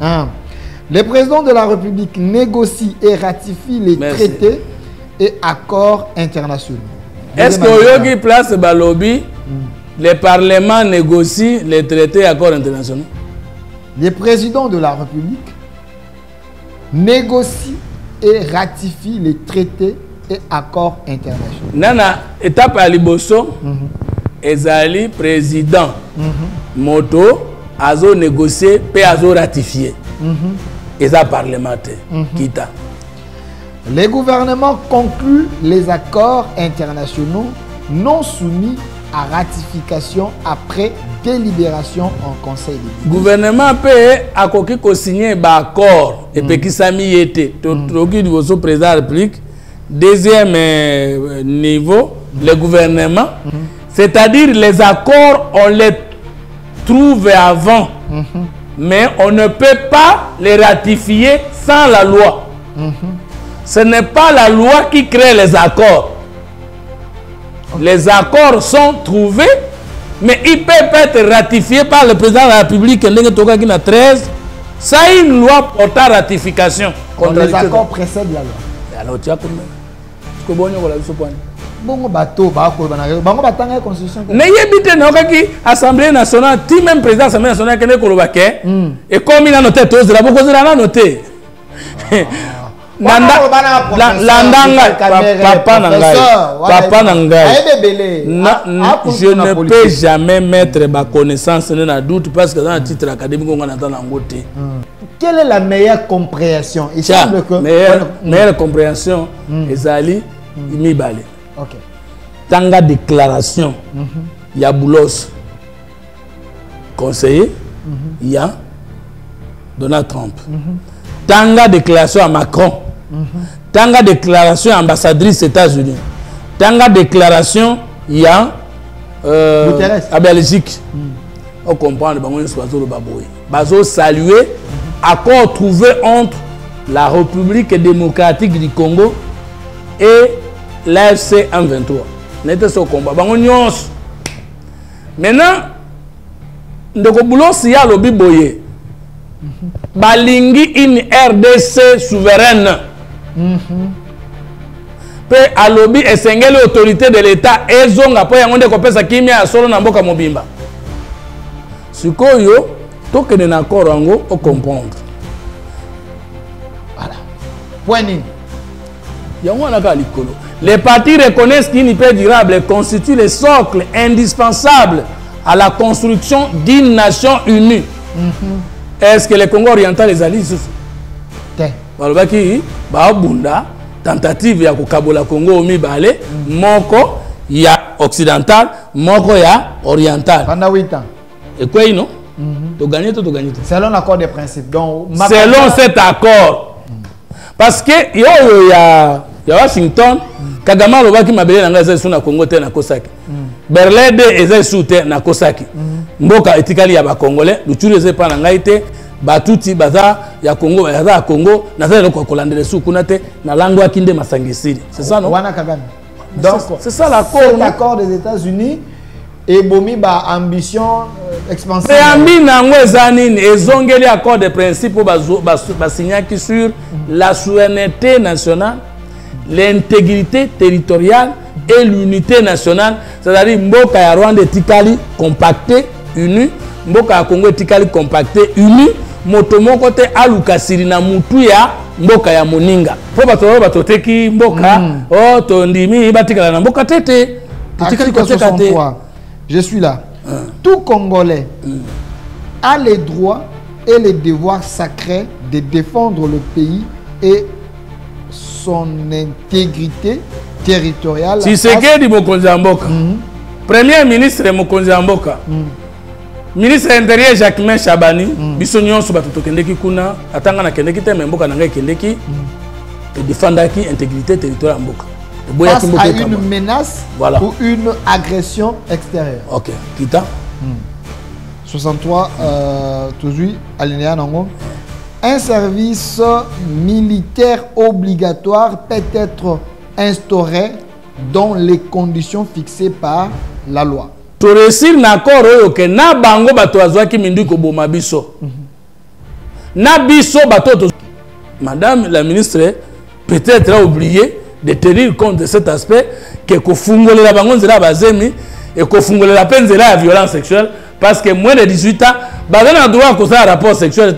Le président de la République négocie et ratifie les traités et accords internationaux. Est-ce qu'il y a place Balobi, le Parlement négocie les traités et accords internationaux? Le président de la République négocie et ratifie les traités et accords internationaux. Nana, étape à Liboso, Ezali, président, moto, azo négocié, puis azo ratifié. Eza parlementaire, quitta. Les gouvernements concluent les accords internationaux non soumis à ratification après délibération en Conseil d'État. Le gouvernement peut signer un accord et puis qui s'est mis été. Le président de la République, deuxième niveau, le gouvernement, c'est-à-dire les accords, on les trouve avant, mais on ne peut pas les ratifier sans la loi. Ce n'est pas la loi qui crée les accords. Les accords sont trouvés, mais ils peuvent être ratifiés par le président de la République qui a 13. Ça a une loi portant ratification. Les accords précèdent la loi. Alors, tu as combien? Bongo bateau, bango batanga constitution. N'ayez bité n'okaki Assemblée nationale, ti même président de l'Assemblée nationale qui n'est kolobake. Et comme il a noté tous, la beaucoup de la noté. Je ne peux jamais mettre ma connaissance dans le doute parce que dans le titre académique on entend en côté. Quelle est la meilleure compréhension? Il semble que meilleure compréhension ezali imibale. OK. Tanga déclaration il y a Boulos conseiller il y a Donald Trump. Tanga déclaration à Macron. Tanga déclaration à ambassadrice des États-Unis. Tanga déclaration il y a à Belgique. On comprend le bazo saluer accord trouvé entre la République démocratique du Congo et l'AFC M23. N'était ce combat. Maintenant, ndeko Boulos ya lobi boye. Balingi une RDC souveraine. Pe alobi esengeli autorité de l'État ezonga po yango ndeko pesa kimia ya solo na mboka mobimba. Sikoyo tokene na korango o comprendre. Voilà. Point nini. Yango na ka likolo. Les partis reconnaissent qu'une paix durable constitue le socle indispensable à la construction d'une nation unie. Est-ce que le Congo oriental les alliés balobaki baabunda tentative ya kokabola Congo mibale moko ya occidental moko ya oriental pendant 8 ans. Et quoi non to gagner to gagner selon l'accord de principe. Donc selon cet accord parce que yo ya Washington Kagame alobaki mabele na ngaza suna Congo te na kosaki Berlin de eza sute na kosaki mboka etikali ya ba congolais luchuru eze pa na ngai te batuti baza ya Congo baza ya Congo na za ko kolandela su kuna te na lango akinde masangisiri c'est ça non wana Kagame. Donc c'est ça l'accord des États-Unis et bomi ba ambition expansive. Mais ambi nango ezanini ezongeli accord de principe ba signaki sur la souveraineté nationale, l'intégrité territoriale et l'unité nationale, c'est-à-dire mboka ya Rwanda etikali compacté uni, mboka ya Congo etikali compacté uni, motomoko te alukasiri na mutu ya mboka ya moninga. Po bato teki mboka o to ndimi batikala na mboka tete. Article 63. Je suis là. Tout Congolais a les droits et les devoirs sacrés de défendre le pays et son intégrité territoriale. Si c'est que du Mokonzi Mboka. Premier ministre Mokonzi Mboka. Ministre intérieur Jacquemain Chabani, bisonyon so bato kendeki kuna, atanga na kendeki te Mboka na ngai kendeki et défendaki intégrité territoriale Mboka. Face à une menace ou une agression extérieure. Ok, kita 63 toujours alinéa nango. Un service militaire obligatoire peut être instauré dans les conditions fixées par la loi. To réussir na accord oyo ke na bango bato azwaki mindu ko boma biso. Nabiso Batoto. Madame la ministre peut-être a oublié de tenir compte de cet aspect que Kofungole la bangon de la bazemi et Kofungole la peine de la violence sexuelle parce que moins de 18 ans, bazana droit à causer un rapport sexuel,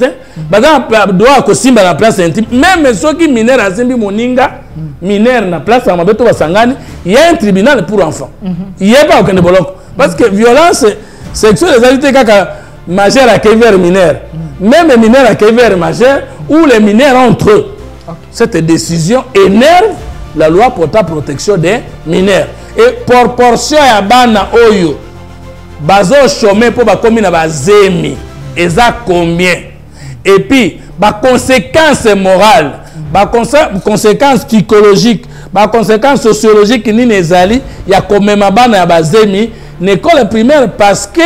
bazana droit à causer la place intime. Même ceux qui minèrent à Zembi Moninga, minèrent na place à Mabeto Basangani, il y a un tribunal pour enfants. Il n'y a pas aucun bloc. Parce que violence sexuelle, les alité kaka majeur à Kéver mineur. Même les mineurs à Kéver majeur ou les mineurs entre eux. Cette décision énerve la loi portant protection des mineurs. Et proportion à Bana Oyo, bazo chômé pour ba commune ba zemi, et ça combien? Et puis, ba conséquences morales, ba conséquences psychologiques, ba conséquences sociologiques ni nezali, il y a quand même Bana ba zemi, l'école primaire parce que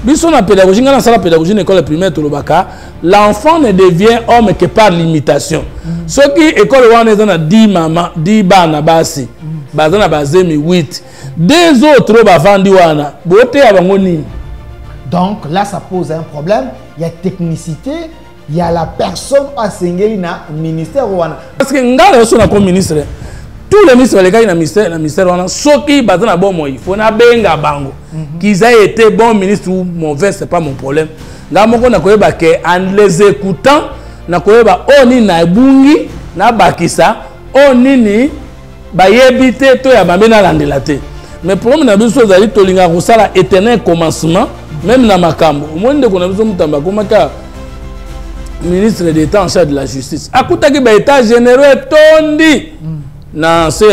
Bisson la pédagogie, dans la pédagogie, l'école primaire Tolobaka, l'enfant ne devient homme que par l'imitation. Ceux qui école on est dans 10 maman, 10 bana basi, bazana bazemi 8. Deux autres ba vandi wana, boté abangoni. Donc là ça pose un problème, il y a technicité, il y a la personne à Sengeli na ministère wana. Parce que ngala so na comme ministre, tous les ministres les gars na ministère wana, ceux qui bazana bon moi, il faut na benga bango. Qu'ils aient été bons ministres ou mauvais, c'est pas mon problème. Là, moi, on a en les écoutant, on a oni na bungi na bakisa, oni ni ba yebite to ya bamena landelate. Mais pour moi, na biso zali tolinga kusala éternel commencement, même na makambo. Au moins de qu'on a besoin mutamba comme ka ministre d'État en charge de la justice. Akuta ki ba état généraux tondi na se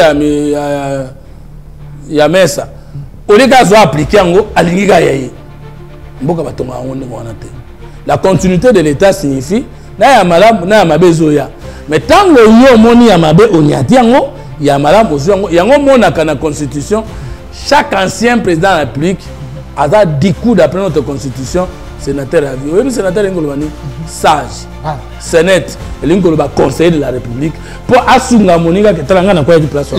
ya mesa. La continuité de l'État signifie mais tant que la constitution, chaque ancien président de la République a 10 coups d'après notre constitution, sénateur à vie. Oui, sénateur sage, sénat, conseiller de la République pour assumer Moninga qui est en train de place.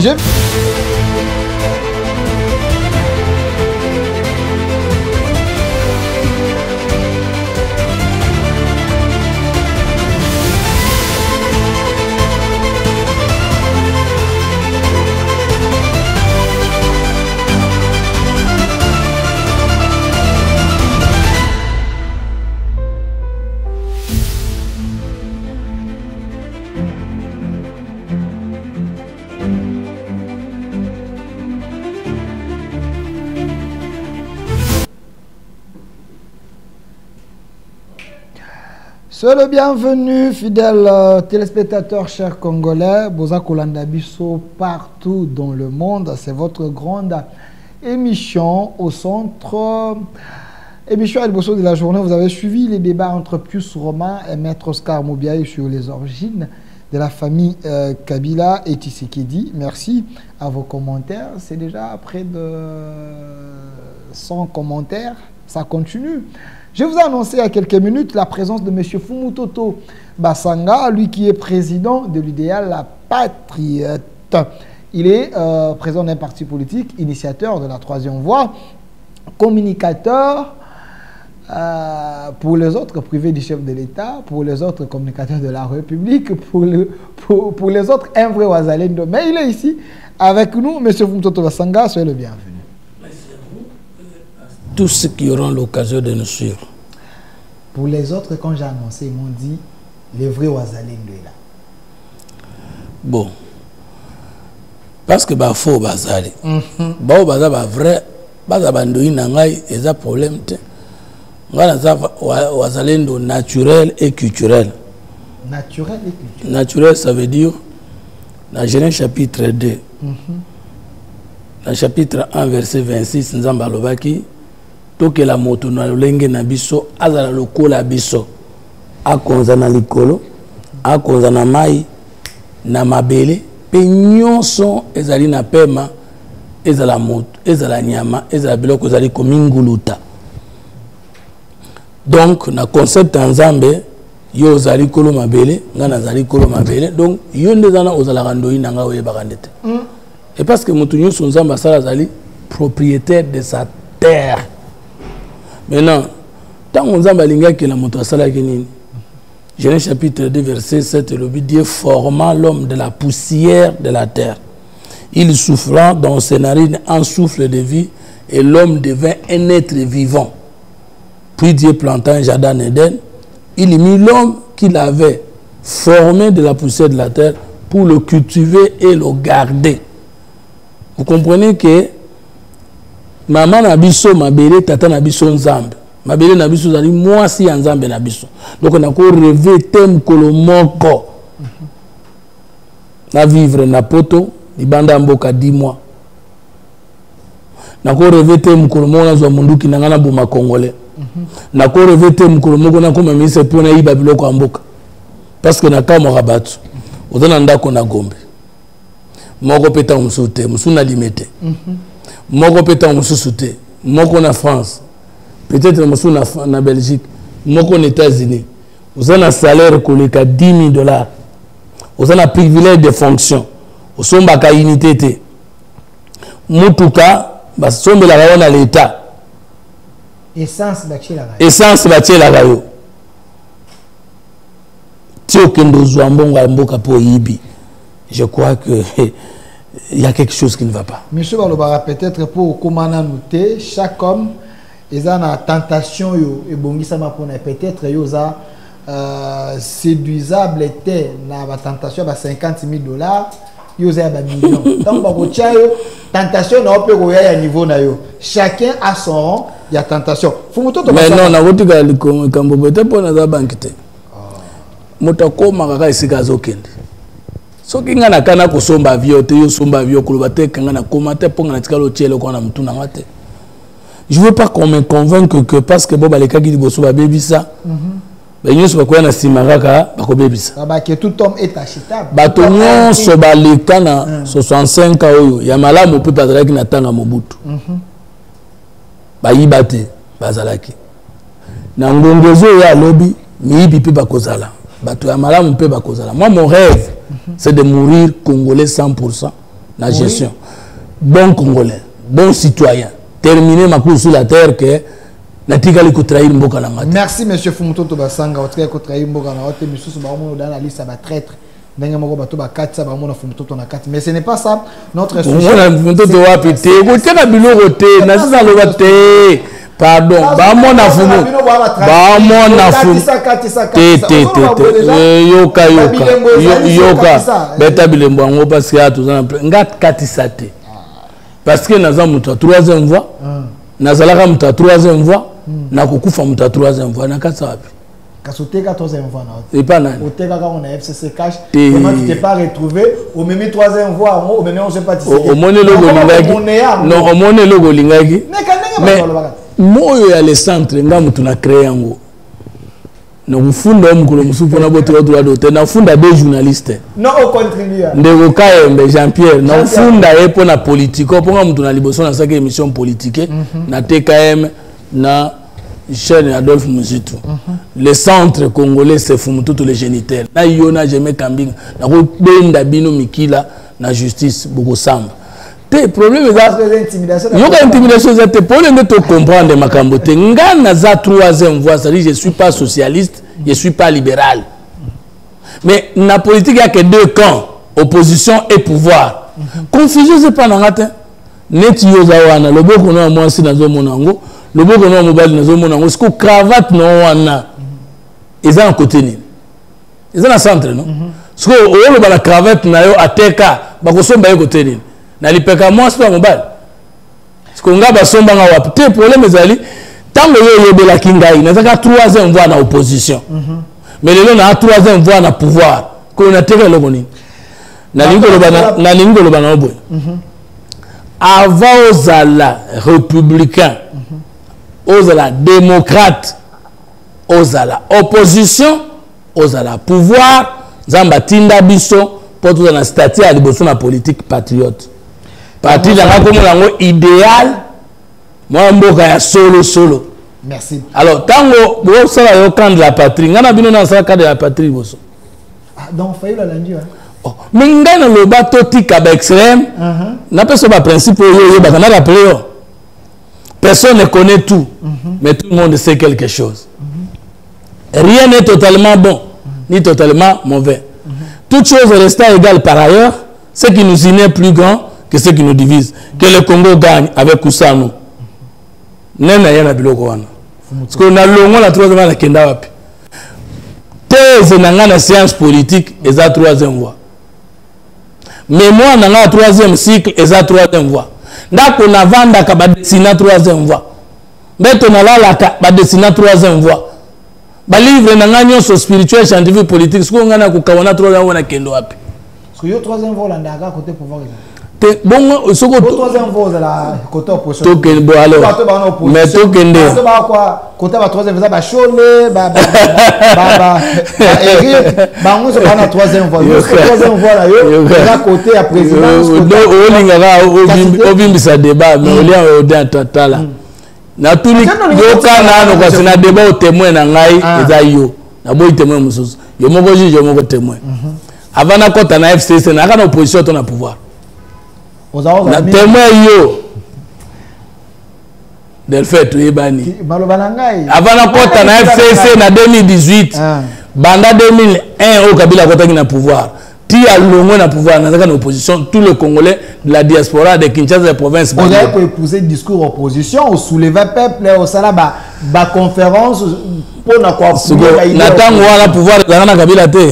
Soyez le bienvenu, fidèles téléspectateurs, chers Congolais, Boza Kolanda Bisso partout dans le monde. C'est votre grande émission au centre. Émission El Bosso de la journée. Vous avez suivi les débats entre Pius Romain et Maître Oscar Mobiaï sur les origines de la famille Kabila et Tshisekedi. Merci à vos commentaires. C'est déjà près de 100 commentaires. Ça continue. Je vous ai annoncé il y a quelques minutes la présence de M. Fumutoto Basanga, lui qui est président de l'idéal La Patriote. Il est président d'un parti politique, initiateur de la troisième voie, communicateur pour les autres privés du chef de l'État, pour les autres communicateurs de la République, pour les autres un vrai Ouazalendo. Mais il est ici avec nous, M. Fumutoto Basanga, soyez le bienvenu. Tous ceux qui auront l'occasion de nous suivre. Pour les autres, quand j'ai annoncé, ils m'ont dit le vrai Ouazalendo est là. Bon. Parce que bah faux bazali. Bah bazali bah vrai. Bah bandoi nangai et ça problème te. Ngana ça Ouazalendo naturel et culturel. Naturel et culturel. Naturel, ça veut dire dans Genèse chapitre 2. Dans chapitre 1 verset 26 Nzamba lobaki toke la moto na lolenge na biso azala lokola biso akonza na likolo akonza na mai na mabele pe nyonso ezali na pema ezala moto ezala nyama ezala biloko ezali kominguluta. Donc na concept Nzambe yo ozali kolo mabele ngana azali kolo mabele donc yo ndezana ozala kandoi nanga oyeba ndete. Et parce que moto nyonso Nzambe asala azali propriétaire de sa terre. Maintenant, tant qu'on a balinga que la moto asala kinini, Genèse chapitre 2, verset 7, le Dieu formant l'homme de la poussière de la terre. Il soufflant dans ses narines un souffle de vie et l'homme devint un être vivant. Puis Dieu planta un jardin d'Éden. Il mit l'homme qu'il avait formé de la poussière de la terre pour le cultiver et le garder. Vous comprenez que maman nabiso mabele tata nabiso nzambe. Mabele nabiso zali moi si nzambe nabiso. Donc on a encore rêvé thème kolomoko. Na vivre na poto ibanda mboka 10 mois. Na ko rêvé thème kolomoko na zo munduki na ngana buma congolais. Na ko rêvé thème kolomoko na koma mise pona iba biloko amboka. Parce que na kama rabatu. Ozana ndako na gombe. Moko peta musute, musuna limete. Moko peta mususute, moko na France. Peut-être musuna na Belgique, moko na États-Unis. Vous avez un salaire koleka $10,000. Vous avez un privilège de fonction. Vous avez une unité. Mutuka, vous avez la l'État. Essence bâtie la rayo. Essence bâtie la rayo. Tio kendo zouambonga mboka po yibi. Je crois que il y a quelque chose qui ne va pas. Monsieur Balobara, peut-être pour comment noter, chaque homme est dans la tentation et bongisama pour peut-être yosa séduisable était la tentation à $50,000 yosa à millions. Donc tentation n'a pas à niveau na yo. Chacun a son rang, il y a tentation. Mais non, na wotika quand bobete pour na bankite. Motako makaka esika zokende. Soki nga na kana kosomba avion te yo somba avion koloba te kanga na commentaire pour na tikalo tielo ko na mutuna ngate. Je veux pas qu'on me convainque que parce que boba leka ki liboso ba bebisa. Ba nyoso ba ko na simangaka ba ko bebisa. Ba que tout homme est achetable. Ba to nyonso ba leka na 65 oyo ya malamu pe bazalaki na tanga mobutu. Ba yibate bazalaki. Na ngongozo ya lobby mi yibi pe ba kozala. Ba to ya malamu pe ba kozala. Moi mon rêve c'est de mourir congolais 100%. La gestion. Bon congolais, bon citoyen. Terminer ma course sur la terre que natikali ko trahir mboka na ngati. Merci monsieur Fumutoto Basanga, otika ko trahir mboka na ngati, monsieur Sobamu dans la liste ba traître. Ndenge moko bato ba 4 sa ba mona Fumutoto na 4. Mais ce n'est pas ça notre sujet. On a Fumutoto wa pété, ko teka biloko te, na sisa lo te. Pardon, ba mona fumu. Ba mona fumu. Yoka. Beta bilembo ngo parce que atuzana ngat katisa te. Parce que naza mutu 3e voie. Nazalaka mutu 3e voie, na kokufa mutu 3e voie na katsa wapi. Kasoteka 3e voie na. Et pas nani. Oteka ka on a FCC cash, comment tu t'es pas retrouvé au même 3e voie, au même on sait pas tisser. Au mone logo lingaki. Non, au mone logo lingaki. Mais moyo ya le centre ngamu tuna créer yango. Na mfunda mukolo musupo na boto droit d'auteur na funda des journalistes. Non au contribuer. Ndeko Kayembe Jean-Pierre na funda epo na politique po nga mutuna liboso na saka émission politique na TKM na chaîne Adolphe Muzitu. Le centre congolais c'est Fumutoto le géniteur. Na yona jeme kambinga na ko benda bino mikila na justice boko samba. Le problème est que l'intimidation, c'est le problème de comprendre makambo te. Nga naza 3e voie, c'est-à-dire je suis pas socialiste, je suis pas libéral. Mais dans la politique, il n'y a que 2 camps, opposition et pouvoir. Confusion, c'est pas dans la tête. Net yozawana, le boko no moi si nazo monango, le boko no mobile nazo monango, ce que cravate no wana. Ils ont un côté ni. Ils ont un centre non. Ce que o le la cravate na yo ateka, ba ko somba yo côté ni. Na lipeka moi c'est pas mobile. Ce qu'on a basomba nga wapi. Te problème ezali tango yo yebela kingai, na zaka 3e voie na opposition. Mais le na 3e voie na pouvoir. Ko na teka lo boni. Na lingo lo bana oboy. Avant ozala républicain, ozala démocrate, ozala opposition, ozala pouvoir, zamba tinda biso pour tout dans statut à liboso na politique patriote. Parti dans la commune idéal, moi mboka ya solo. Merci. Alors tango bo sala yo camp de la patrie, ngana bino na sala de la patrie boso. Ah donc failli la langue hein. Oh, mais ngana le bateau tika ba extrême. Na personne pas principe yo ba na rappeler. Personne ne connaît tout, mais tout le monde sait quelque chose. Rien n'est totalement bon. ni totalement mauvais. Toutes choses restant égales par ailleurs, ce qui nous unit est plus grand que ce qui nous divise. Que le Congo gagne avec Koussano. Nena yana biloko wana. Parce qu'on a longo la troisième la kenda wapi. Thèse nanga na science politique et la troisième voie. Mais moi nanga la troisième cycle et la troisième voie. Ndako na vanda ka ba dessiner troisième voie. Beto na la ka ba dessiner troisième voie. Ba livre nanga nyonso spirituel scientifique politique ce qu'on ngana ko kawana troisième voie na kendo wapi. Parce que yo troisième voie là ndaka côté pouvoir. Bon, ce que troisième voie la côté opposition. Token bo alors. Mais token de. Ça va quoi? Côté la troisième voie ba Cholé, ba Eric, ba on se prend la troisième voie. Le troisième voie là yo, là côté à présidence. O lingara o bimbisa débat mais o lien o dans total là. Na tuni yoka na no kasi na débat o témoin na ngai eza yo. Na boy témoin mususu. Yo moko juge yo moko témoin. Avant na kota na FCC na kana opposition to na pouvoir. Na témoin yo del fait yebani avant la kota na FCC na 2018 banda 2001 au Kabila kota ki na pouvoir ti a longo na pouvoir na kana opposition tout le Congolais de la diaspora de Kinshasa et province on a pour épouser discours opposition au soulever peuple au sala ba conférence pour na quoi na tango wala pouvoir na Kabila te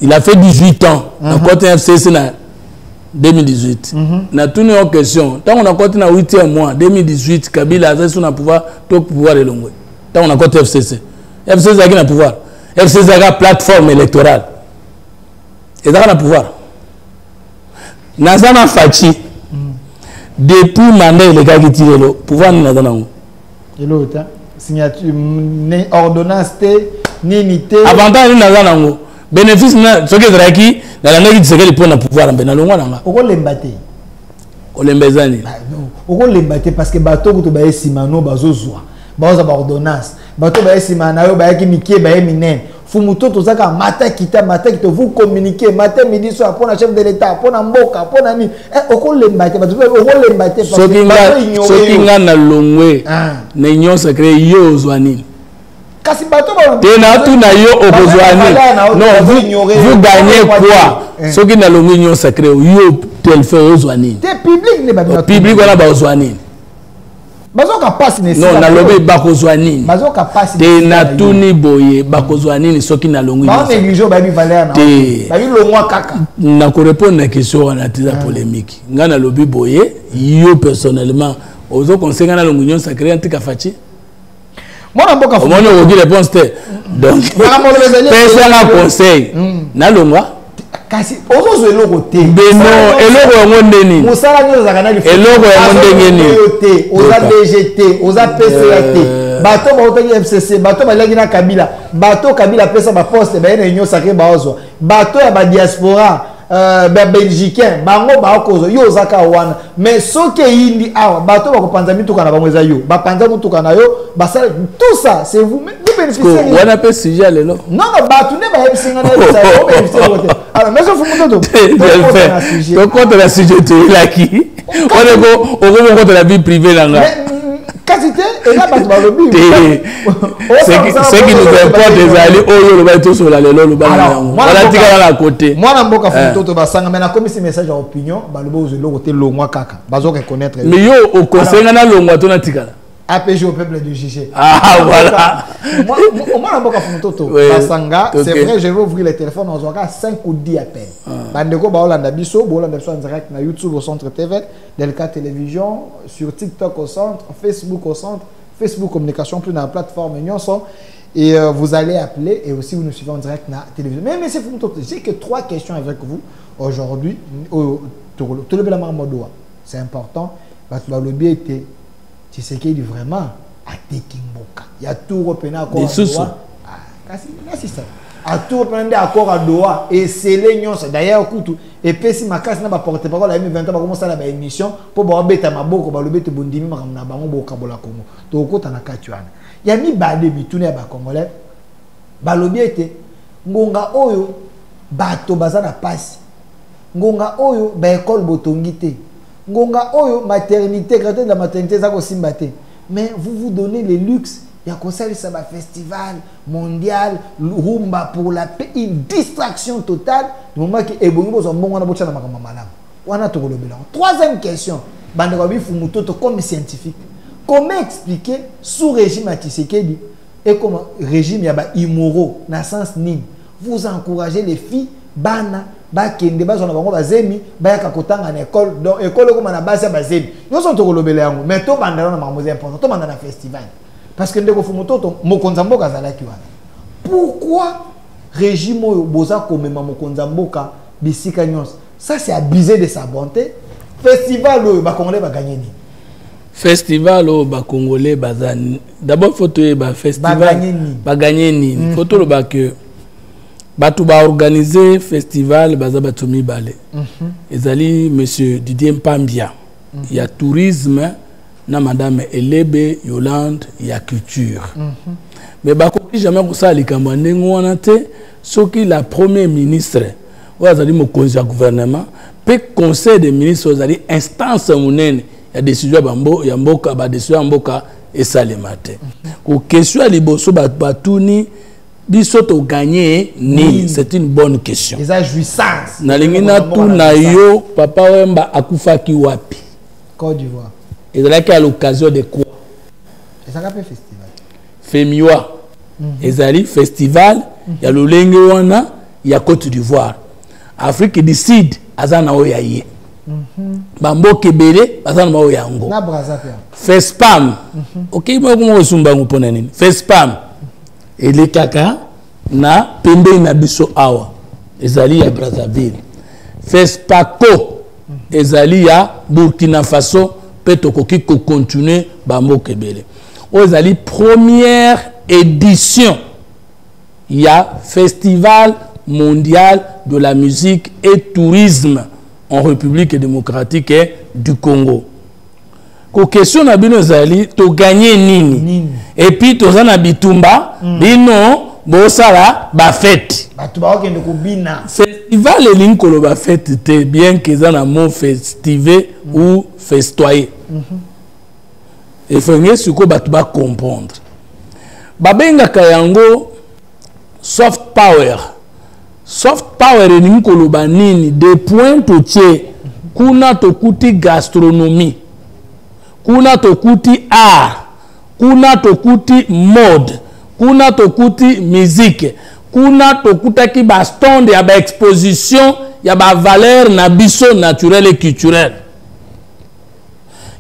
il a fait 18 ans na kota FCC na 2018. Na tout une question. Tant on a continué à 8e mois 2018, Kabila a sur le pouvoir, tout pouvoir est long. Tant on a continué FCC. FCC a le pouvoir. FCC a la plateforme électorale. Et ça a le pouvoir. Nazana Fachi, depuis mandat les gars qui tirent le pouvoir n'a pas et l'autre signature ordonnance ni unité. Avantage ni Nazana bénéfice na ce que Draki dans la négociation c'est qu'il pour na pouvoir en benalonga nanga oko lembate o lembezani oko lembate parce que bato ko to ba esimano bazozwa baza ba ordonnance bato ba esimana yo ba yaki mikie ba eminen fumuto to zaka mata kita vous communiquer matin midi soir pour la chef de l'état pour na mboka pour na ni oko lembate bato oko lembate parce que sokinga na longwe na union sacrée yo zwani. Non, vous gagnez quoi? Ce qui n'a l'union sacrée, vous tel fait aux Zouani. C'est public, public, on a besoin. Non, na lobé bakozwani. Te na tuni boye bakozwani ce qui na longi. Ba négliger ba bi valeur na. Ba bi longwa kaka. Na ko répondre na question na tisa polémique. Nga na lobby boye, yo personnellement, ozo conseil na l'union sacrée antika fachi. Moi, on a réponse. Donc, personne n'a conseil. Na longwa. Kasi ozo zelo côté. Beno, eloko ngonde ni. Musala nyo zakana li. Eloko ngonde ni. Oza DGT, oza PCAT. Bato ba otaki FCC, bato ba lagina Kabila. Bato Kabila pesa ba poste ba ene union sacrée ba ozo. Bato ya ba diaspora belgicain bango ba okozo yo zaka wana. Mais soke yindi awa bato ba ko panza mituka na bamweza yo. Ba panza mituka na yo, ba tout ça c'est vous bénéficiez. On appelle sujet le non. Non non bato ne ba yebsinga na ça o bénéficier côté. Alors mais ça faut mutoto. Donc contre la sujet tu là qui. On est contre la vie privée là. Quantité et là bato ba lobi. Ce qui nous importe des alliés oyo le ba tout sur la lelo le ba na. Voilà tika la côté. Moi na mboka mutoto ba sanga mais na comme si message à opinion ba lobo zo côté longwa kaka. Bazo reconnaître. Mais yo au conseil na longwa to na tika. APG au peuple de juger. Ah voilà. Moi na mboka mutoto ba sanga, c'est vrai je vais ouvrir les téléphones on aura 5 ou 10 appels. Bandeko ba Holanda biso, bo Holanda biso en direct na YouTube au centre TV, Delca télévision, sur TikTok au centre, Facebook au centre, Facebook communication plus dans la plateforme Nyonso et vous allez appeler et aussi vous nous suivez en direct na télévision. Mais monsieur Fumutoto, j'ai que 3 questions avec vous aujourd'hui tout le bel modoa. C'est important parce que le bien était tu sais qu'il est vraiment à Tekimboka. Il y a tout représenté à Doha. C'est ça. À tout représenté à Doha et c'est l'union. D'ailleurs, et puis si ma casse n'a pas porté parole, la M20 va commencer à la émission pour voir bête à ma boca, pour le bête bondimi, ma ramena bango boka bola Congo. Donc quand on a katuana, il y a mis balé bitourné à Congolais. Balobi était ngonga oyo bato bazana passe. Ngonga oyo ba école botongité. Ngonga oyo maternité gratuite de la maternité ça ko simbate. Mais vous vous donnez le luxe Il y a ça va festival mondial rumba pour la paix, une distraction totale du moment que ebongo zo mbongo na botcha na makamba malamu. Wana to kolobela. Troisième question, bande ko bi fumutoto comme scientifique. Comment expliquer sous régime à Tshisekedi et comme régime ya ba immoraux na sens nini? Vous encouragez les filles bana ba kende ba zona bango bazemi ba ya kakotanga na école donc école comme na base bazemi. Nous sommes to kolobela yango mais to banda na mamoze important to banda na festival. Parce que ndeko fumutoto mokonza mboka zalaki wana. Pourquoi régime oyo boza komema mokonza mboka bisika nyonso? Ça c'est abusé de sa bonté. Festival oyo ba congolais ba gagner ni. Festival oyo ba congolais bazani. D'abord faut to ba festival ba gagner ni. Faut to ba que batu ba organiser festival baza batu mibale. Ezali monsieur Didier Mpambia. Il y a tourisme na madame Elebe Yolande ya culture. Mais bakoki jamais ko ça likambo ndengo wana te soki la premier ministre ou azali mokonzi ya gouvernement pe conseil des ministres azali instance munene ya décision bambo ya mboka ba décision mboka esalemate. Ko question ya liboso batuni biso to gagner ni c'est une bonne question. Les jouissance. Na lingina tu na yo papa wemba akufaki wapi? Côte d'Ivoire. Et là à l'occasion de quoi? Et ça s'appelle festival. Femiwa. Ezali festival, il y a le Lengewana, il y a Côte d'Ivoire. Afrique du Sud, azana oyaye. Bambo kebele, azana oyango. Na Brazzaville. Fespam. OK, moi comment osumba ngopona nini? Fespam. Et les kaka na pembe na biso awa. Ezali ya Brazzaville. Fespaco. Ezali ya Burkina Faso. Qui continue bambo kebele. Ozali première édition. Il y a Festival mondial de la musique et tourisme en République démocratique du Congo. Ko question na bino zali to gagner nini? Et puis to zana bitumba bino bosala ba fête. Batu ba okende ko bina. Festival elinkolo ba fête te bien que zana mon festiver ou festoyer. Et faut ce que batu ba comprendre. Babenga kayango soft power. Soft power elinkolo ba nini de point to tie kuna to kuti gastronomie. Kuna to kuti art. Kuna to kuti mode. Kuna to kuti musique. Kuna to kutaki ba stand ya ba exposition ya ba valeur na biso naturelle et culturelle.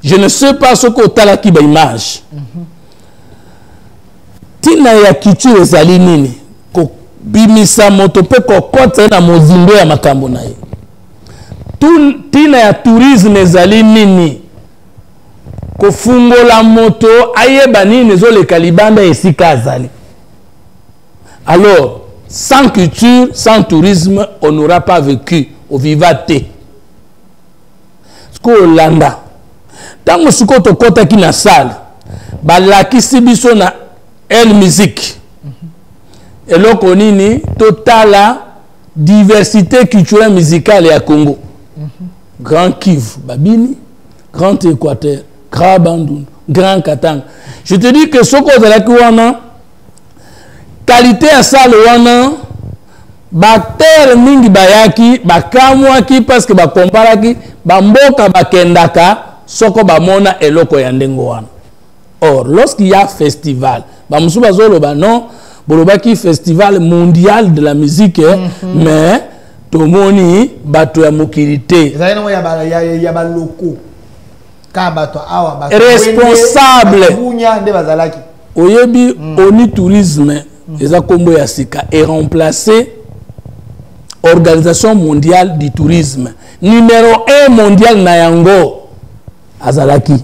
Je ne sais pas ce que talaki ba image. Tina ya culture ezali nini? Ko bimisa moto pe ko kota na mozindo ya makambo na ye. Tina ya tourisme ezali nini? Ko fungola moto ayeba nini zo le kalibanda esika azali. Alors, sans culture, sans tourisme, on n'aura pas vécu au vivate. Ce qu'on landa. Tant que ce qu'on te compte qui na salle, balaki sibiso na el musique. Et là qu'on ni totale diversité culturelle musicale à Congo. Grand Kivu, Babini, Grand Équateur, Grand Bandung, Grand Katanga. Je te dis que ce qu'on a là, qualité à salle wana bakter mingi bayaki bakamwaki parce que bakomparaki bamboka bakendaka soko bamona eloko ya ndengo wana. Or lorsqu'il y a festival bamusu bazoloba non bolobaki festival mondial de la musique mais tomoni bato ya mokilité ya ba loko ka bato awa bato responsable bunya nde bazalaki oyebi oni tourisme eza kombo ya sika et remplacer Organisation mondiale du tourisme numéro 1 mondial na yango azalaki.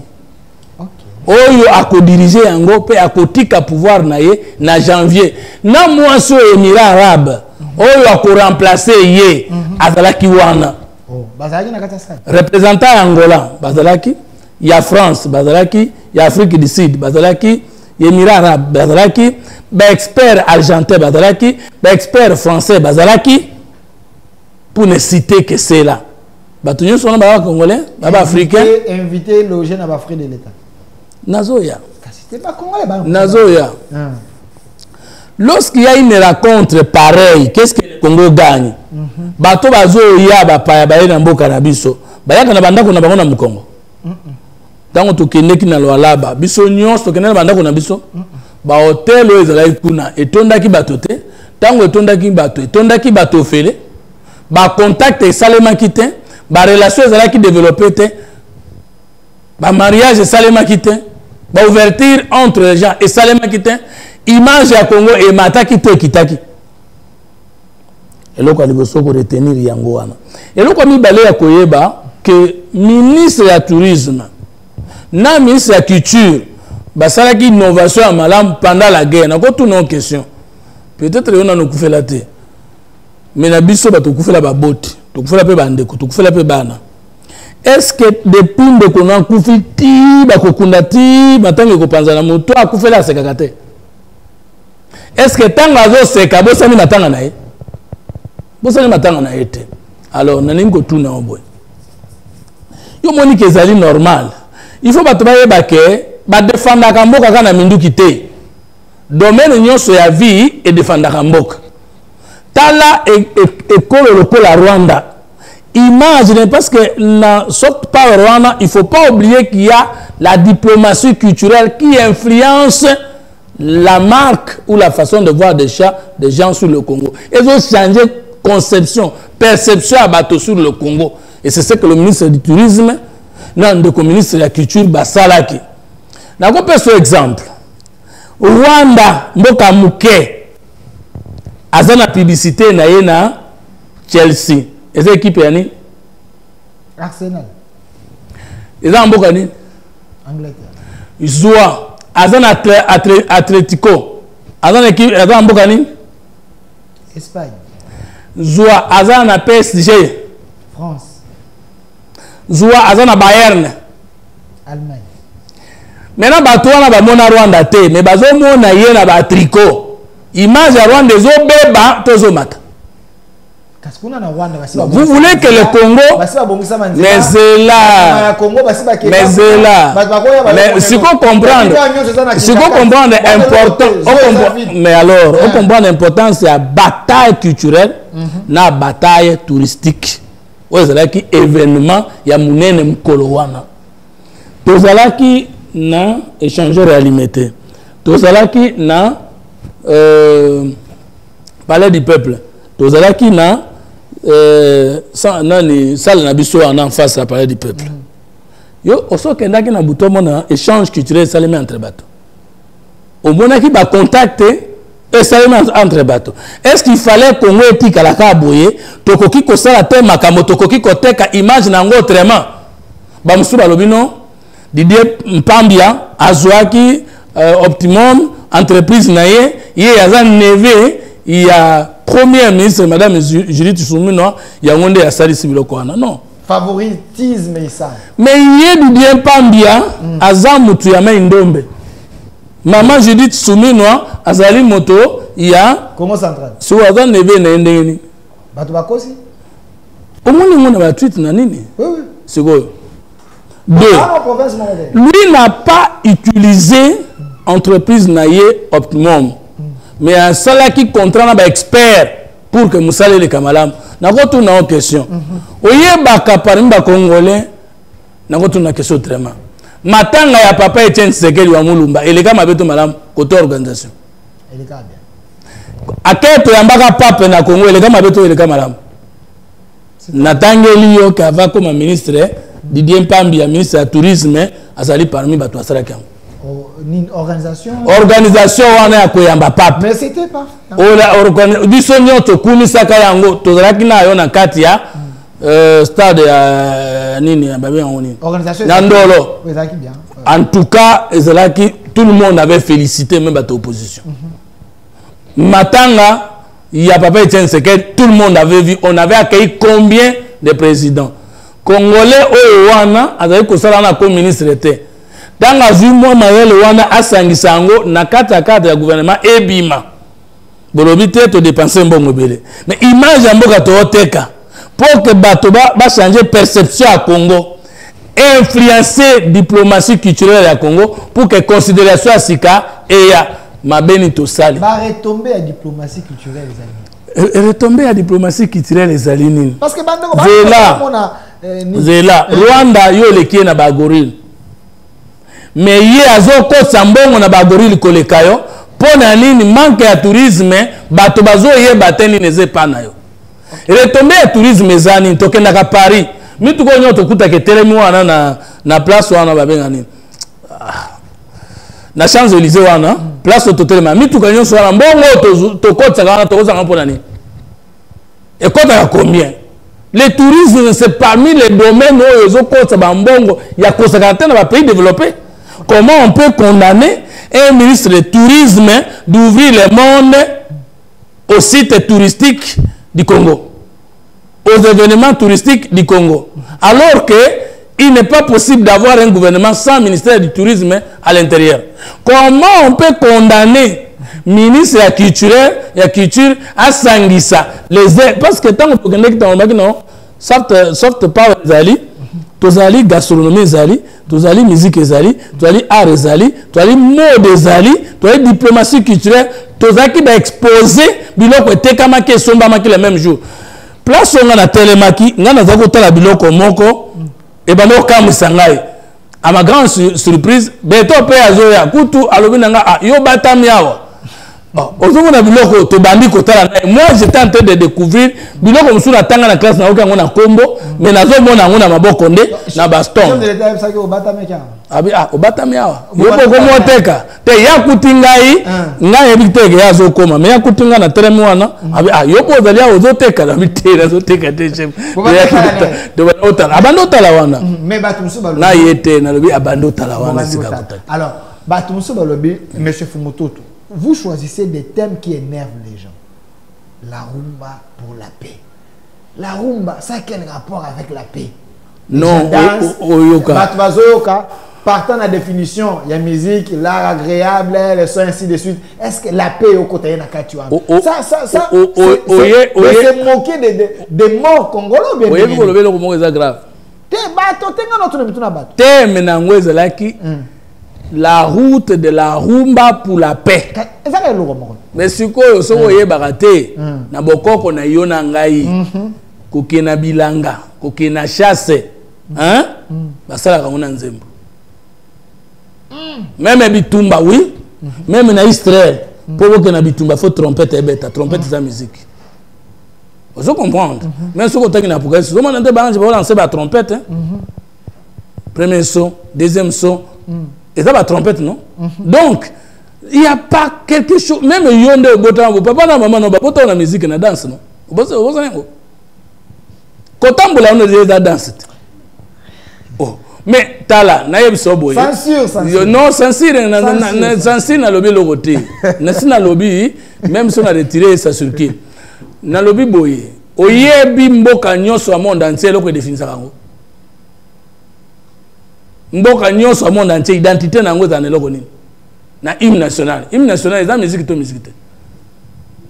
Oyo akodirige yango pe akotika pouvoir na ye na janvier na mwaso Émirats Arabes oyo akoremplacer ye azalaki wana. Bazalaki na kata sa représentant Angola bazalaki ya France bazalaki ya Afrique du Sud bazalaki Émirats Arabes bazalaki ba expert argentin bazalaki ba expert français bazalaki pour ne citer que c'est là batu nyo sona ba congolais ba africain invité loger na ba frais de l'état nazoya C'est pas congolais. Nazoya. Lorsqu'il y a une rencontre pareille, qu'est-ce que le Congo gagne? Bato bazo ya ba pa ba na mboka na biso. Ba ya kana banda ko na bango na Mukongo. Tango to keneki na Lualaba, biso nyonso to kenela banda ko na biso. Ba hotel o ezala kuna etondaki bato te. Tango etondaki bato fele. Ba contact esalema kite, ba relation ezala ki développer te. Ba mariage esalema kite, ba ouverture entre les gens esalema kite. Image ya Congo et mataki to kitaki. Et là quoi il faut retenir yango wana. Et là comme balé ya koyeba que ministre ya tourisme na ministre ya culture basala ki innovation à malam pendant la guerre na ko tout non question. Peut-être on a no kufela te. Mais na biso ba to kufela ba boti, to kufela pe bandeko, to kufela pe bana. Est-ce que depuis ndeko na kufiti ba kokundati batangi ko panza na moto akufela sekakate? Est-ce que tant que c'est que ça ne m'attend pas? Ça ne m'attend pas. Alors, on a une tout na oboy. Yo moni que c'est normal. Il faut pas que ba défendre Kamboka kana mindu kité. Domaine nyonso ya vie et défendre Kamboka. Tala école le pôle à Rwanda. Imaginez parce que na saute pas Rwanda, il faut pas oublier qu'il y a la diplomatie culturelle qui influence la marque ou la façon de voir des gens sur le Congo. Ils ont changé conception, perception à bateau sur le Congo. Et c'est ce que le ministre du Tourisme, le ministre de la Culture, Basalaki. N'a pas pris ce exemple. Rwanda, Mboka Muke, Azana publicité na Chelsea. Et cette équipe est Arsenal. Et ça, Mboka ni Angleterre. Zoua. Azan Atletico. Azan équipe Azan Mbokani Espagne. Zoua Azan PSG. France. Zoua Azan Bayern. Allemagne. Maintenant bato wana ba mona Rwanda te mais bazo mona ye na ba tricot. Image ya Rwanda zo beba tozo mata. Vous voulez que le Congo, mais c'est là, mais ce qu'on comprend important, mais alors, on comprend l'importance de la bataille culturelle, la bataille touristique. C'est là qui événement, il y a mounene mkolowana. Tout ça qui na échangeur alimentaire. Tout ça qui na palais du peuple. Tout ça qui na ça na biso en face à parler du peuple. Yo oso kenda ki na buto mona échange culturel salé entre bateaux. Au mona ki ba contacter et salé entre bateaux. Est-ce qu'il fallait Congo etika la ka boye tokoki ko sala te makambo tokoki ko teka image nango autrement. Ba musuba lobino Didier Mpambia azwaki Optimum entreprise naye ye azan neve il y a Premier ministre, Madame Judith Soumino, il y a un monde à Sali Sibilokwana. Non. Favoritisme et ça. Mais il y a du bien Pambia, Azam Moutouyama Indombe. Maman Judith Soumino, Azali Moto, il y a. Congo central. Si vous avez neve na ndeni. Batubakosi. Au moins, on a tweet nanini. Oui, oui. C'est quoi? Deux. Lui n'a pas utilisé entreprise naye Optimum. Mais un seul qui contraint un expert pour que Moussa le Kamalam. N'a pas une question. Oye baka parmi les Congolais, n'a pas une question autrement. Matanga ya papa Etienne Sekeli wa Mulumba. Et les gars m'avaient tout malam côté organisation. Et les gars bien. À quel point yambaka pape na Congo, les gars m'avaient tout les gars malam. Natangeli yo kava comme ministre Didier Mpambia ministre du tourisme azali parmi bato asala organisation wana ya koyamba pape mais c'était pas biso nyoto kumisaka yango tozalaki na yo na kati ya stade ya nini ya babe yango nini organisation na ndolo bien. En tout cas ezalaki tout le monde avait félicité même bato opposition matanga ya papa Etienne Sekeli tout le monde avait vu on avait accueilli combien de présidents congolais oyo wana azali kosala na comme ministre était. Dans la vie, moi, Maël Wana a sangisango na kata ya gouvernement ebima. Bolobite to dépenser mbongo belé. Mais image amboka to oteka pour que bato ba changer perception à Congo. influencer diplomatie culturelle ya Congo pour que considération à sika et ya mabeni to sali. Ba retomber à diplomatie culturelle les amis. Retomber à diplomatie culturelle les alinines. Parce que Zela Rwanda yo lekie na bagoril. Mais ye azoko sambongo na bagoril kolekayo pona nini manque ya tourisme bato bazo ye bateni neze pana yo. Retomber à tourisme zani tokenda ka Paris. Mitu ko nyoto kuta ke telemi wana na place wana babenga nini. Na Champs-Élysées wana place totelema mitu ka nyoso wana mbongo to kotsa kana to kozanga pona ni. Et quand on a combien? Le tourisme, c'est parmi les domaines où ils ont côté Bambongo, il y a conséquences dans les pays développés. Comment on peut condamner un ministre du tourisme d'ouvrir le monde aux sites touristiques du Congo, aux événements touristiques du Congo, alors que il n'est pas possible d'avoir un gouvernement sans ministère du tourisme à l'intérieur? Comment on peut condamner ministre de la culture à Sangisa les airs, parce que tant qu'on connecte dans le non soft power zali tozali gastronomie zali tozali musique zali tozali art zali tozali mode zali tozali diplomatie culturelle tozali qui va exposer biloko etekama ke somba maki le même jour place on a telemaki ngana za kotala biloko moko e bano kamisa ngai à ma grande surprise beto pe azoya kutu alobinanga yo batami awa. Moi, j'étais en train de découvrir biloko musuna tanga na classe na oka ngona kombo mais nazo mona ngona maboko nde na baston. Obatami awa. Yo ko moteka. Te ya kutingai nga yebiteke ya zo koma mais ya kutinga na telemi wana yo ko zalia ozoteka na bitera zoteka te chef. De otala abando tala wana. Mais batumsu balobi. Na yete na lobi abando tala wana sika kutata. Alors, batumsu balobi monsieur Fumototo. Vous choisissez des thèmes qui énervent les gens. La rumba pour la paix. La rumba, ça a quel rapport avec la paix? Non, partant de la définition, il y a musique, l'art agréable, les sons, ainsi de suite. Est-ce que la paix est au côté de la Katuan? Ça, c'est moquer des morts congolais. Oui, c'est grave. La route de la rumba pour la paix. Mais si vous avez baraté, na bokoko na yona ngai, kokena bilanga, kokena chasse, hein? Basala kamona nzembo. Même bitumba oui, même na Israël, pour que na bitumba faut trompette et bêta, trompette c'est la musique. Vous comprenez? Même si vous avez na progrès, vous demandez balance pour lancer la trompette, premier son, deuxième son. Et ça va trompette, non? Donc, il n'y a pas quelque chose. Même yonde au papa na maman, on va la musique et la danse, non? Quand on a la danse. Oh, mais tala, naïb soboy. Censure. Non, censure, censure na lobby le côté. Na lobby, même si on a retiré ça sur qui. Na lobby boye. Oye bimboka nyoso a monde entier loko définit ça kango. Mboka nyonso monde entier identité nango za neloko nini na hymne national est la musique to musique.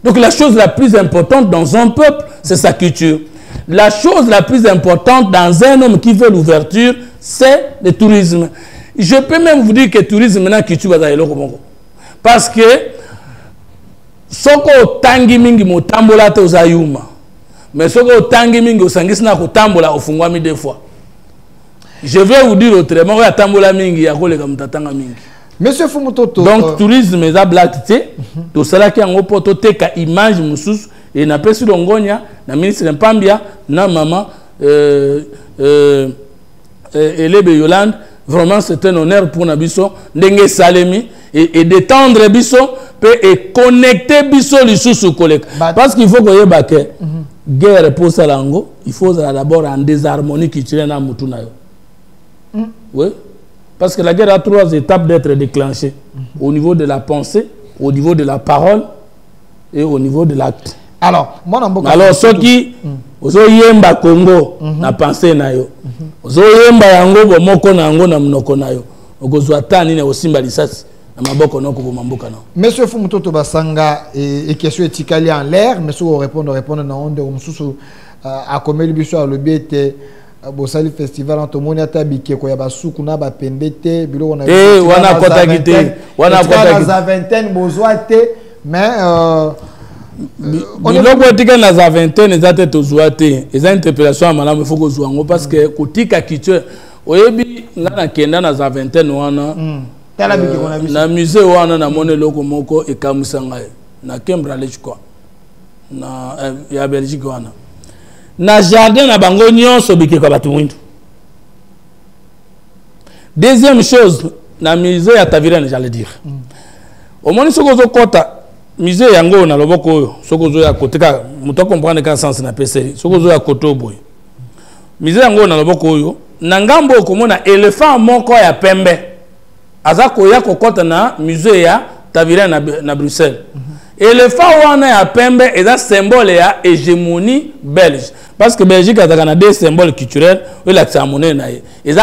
Donc la chose la plus importante dans un peuple c'est sa culture. La chose la plus importante dans un homme qui veut l'ouverture c'est le tourisme. Je peux même vous dire que le tourisme na culture va eloko moko parce que soko tangi mingi motambola te ozayuma mais soko tangi mingi osangisi na kotambola ofungwami deux fois. Je vais vous dire autrement, Monsieur Fumototo. Donc, tourisme, c'est blague, tout cela qui est en haut, tout est qu'à image, et n'a pas su l'ongonia, la ministre Mpambia, na maman, Elebe Yolande, vraiment c'est un honneur pour Nabiso, d'engue Salemi, et d'étendre Bisso, et connecter Bisso l'issue collègue. Parce qu'il faut qu'on y ait guerre pour Salango, il faut d'abord en désharmonie culturelle dans Moutunayo. Oui, parce que la guerre a trois étapes d'être déclenchée. Au niveau de la pensée, au niveau de la parole et au niveau de l'acte. Alors, ceux qui Ozoyemba Congo na pensée na yo. Ozoyemba yango bo moko na yango na mnoko na yo. Okozwa tani na osimba lisasi na maboko noko bo mamboka na. Monsieur Fumototo Basanga et question étikali en l'air, monsieur répondre na onde mususu a komeli biso a lobi était bosali festival en tomoni ata bikeko ya basuku na bapembete bilo on a wana kota kité wana kota za vingtaine bozwa te mais biloko etika na za vingtaine eza te tozwa te eza interpellation ya malamu faut kozwa yango parce que kotika kitue oyebi nga na kenda na za vingtaine wana na musée wana na mone loko moko ekamusa ngai na Cambridge quoi na ya Belgique wana na jardin na bango nyonso bikeko bato mwindu. Deuxième chose na musée ya Tavirane j'allais dire omoni soko zo kota musée yango na loboko oyo soko zo ya koteka muto comprendre ka sens na peseri soko zo ya koto boy musée yango na loboko oyo na ngambo okomona éléphant moko ya pembe aza koya kokota na musée ya Tavirane na Bruxelles. Éléphant wana ya pembe est symbole ya hégémonie belge parce que Belgique a des symboles culturels où la monnaie na est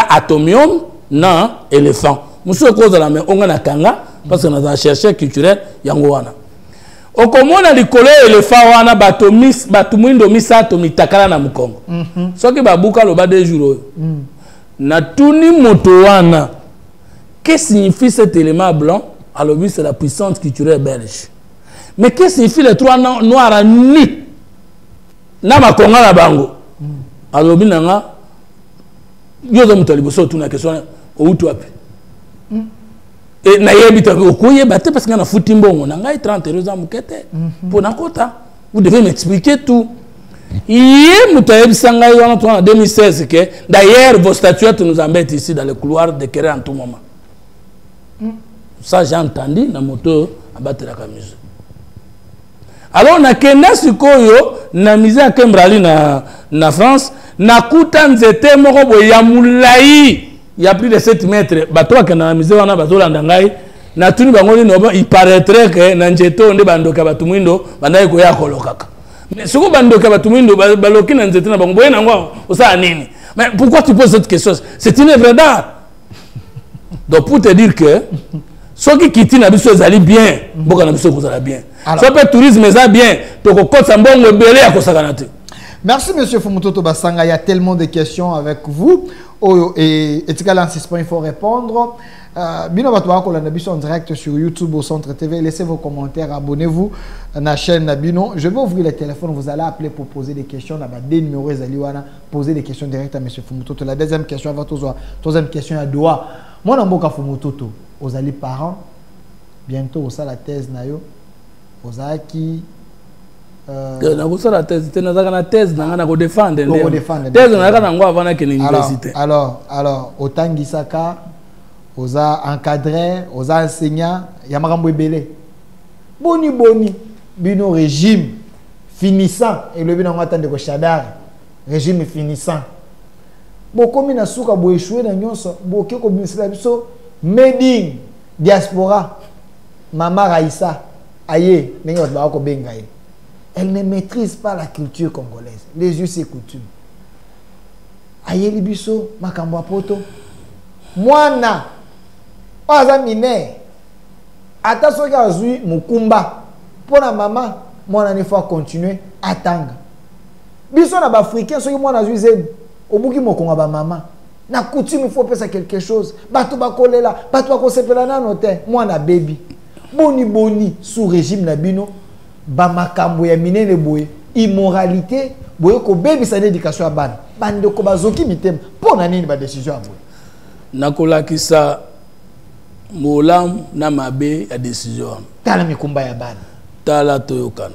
atomium na éléphant monsieur cause la mais on na kanga parce que on a cherché culturel yango wana okomona likolo éléphant wana batomis batumuindo misato mitakala na mukongo soki babuka loba des jours na tuni moto wana qu'est-ce signifie cet élément blanc alors oui c'est la puissance culturelle belge. Mais qu'est-ce que signifie les trois noirs à nu? Nama konga la bango. Alors binanga yozo mutalibo so tuna question o utu api. Et na yebita ko koye batte parce que na futi mbongo na ngai 30 euros mukete. Pour na kota, vous devez m'expliquer tout. Hier mutayebisa ngai wana en 2016 que d'ailleurs vos statuettes nous embêtent ici dans le couloir de Kéré en tout moment. Ça j'ai entendu na moto abattre la camise. Alors na kenda sikoyo na musée ya Cambridge na France na kuta nzete moko boye ya mulai ya plus de 7 mètres bato bakenda na musée wana bazolanda ngai na tuni bango ni no il paraîtrait que na njeto nde bandoka batu mwindo bandai ko ya kolokaka mais siko bandoka batu mwindo baloki na nzete na bango boye na ngwa osala nini. Mais pourquoi tu poses cette question? C'est une œuvre d'art. Donc pour te dire que ceux qui quittent na biso ezali bien boka na biso kozala bien. Ça peut tourisme est bien. Merci monsieur Fumutoto Basanga, il y a tellement de questions avec vous. Et il faut répondre. Bino Batouako la Nabiso en direct sur YouTube au Centre TV. Laissez vos commentaires, abonnez-vous à la chaîne Nabino. Je vais ouvrir le téléphone, vous allez appeler pour poser des questions. Des numéros poser des questions directes à monsieur Fumutoto. La deuxième question, troisième question à Doha. Moi, Namboka Fumutoto, aux alliés parents, bientôt au la thèse Nayo. Ozaki na bosa la thèse te nazaka na thèse na ngana ko défendre thèse na kana ngwa avana ke université. Alors otangisaka oza encadré oza enseignant ya makambo ebele boni bino régime finissant et le bino ngata ko Shadar régime finissant bokomi na suka bo échouer na nyonso boke ko bimisela biso made diaspora Mama Raïssa. Elle ne maîtrise pas la culture congolaise, les us et coutumes. Aye libiso makambo poto. Mwana oza mine ata soki azui mukumba pona mama mwana ne faut continuer atanga. Biso na ba africain soki mwana azui zeni obuki mokonga ba mama. Na coutume il faut penser quelque chose. Bato bakolela, bato bakosepela na note mwana baby. Boni sous régime nabino ba makambo ya minene boye immoralité boye ko baby sa éducation ya bana bande ko bazoki mitem pona nini ba décision ya boye nakolakisa molam na mabe ya décision tala mikumba ya bana tala toyokana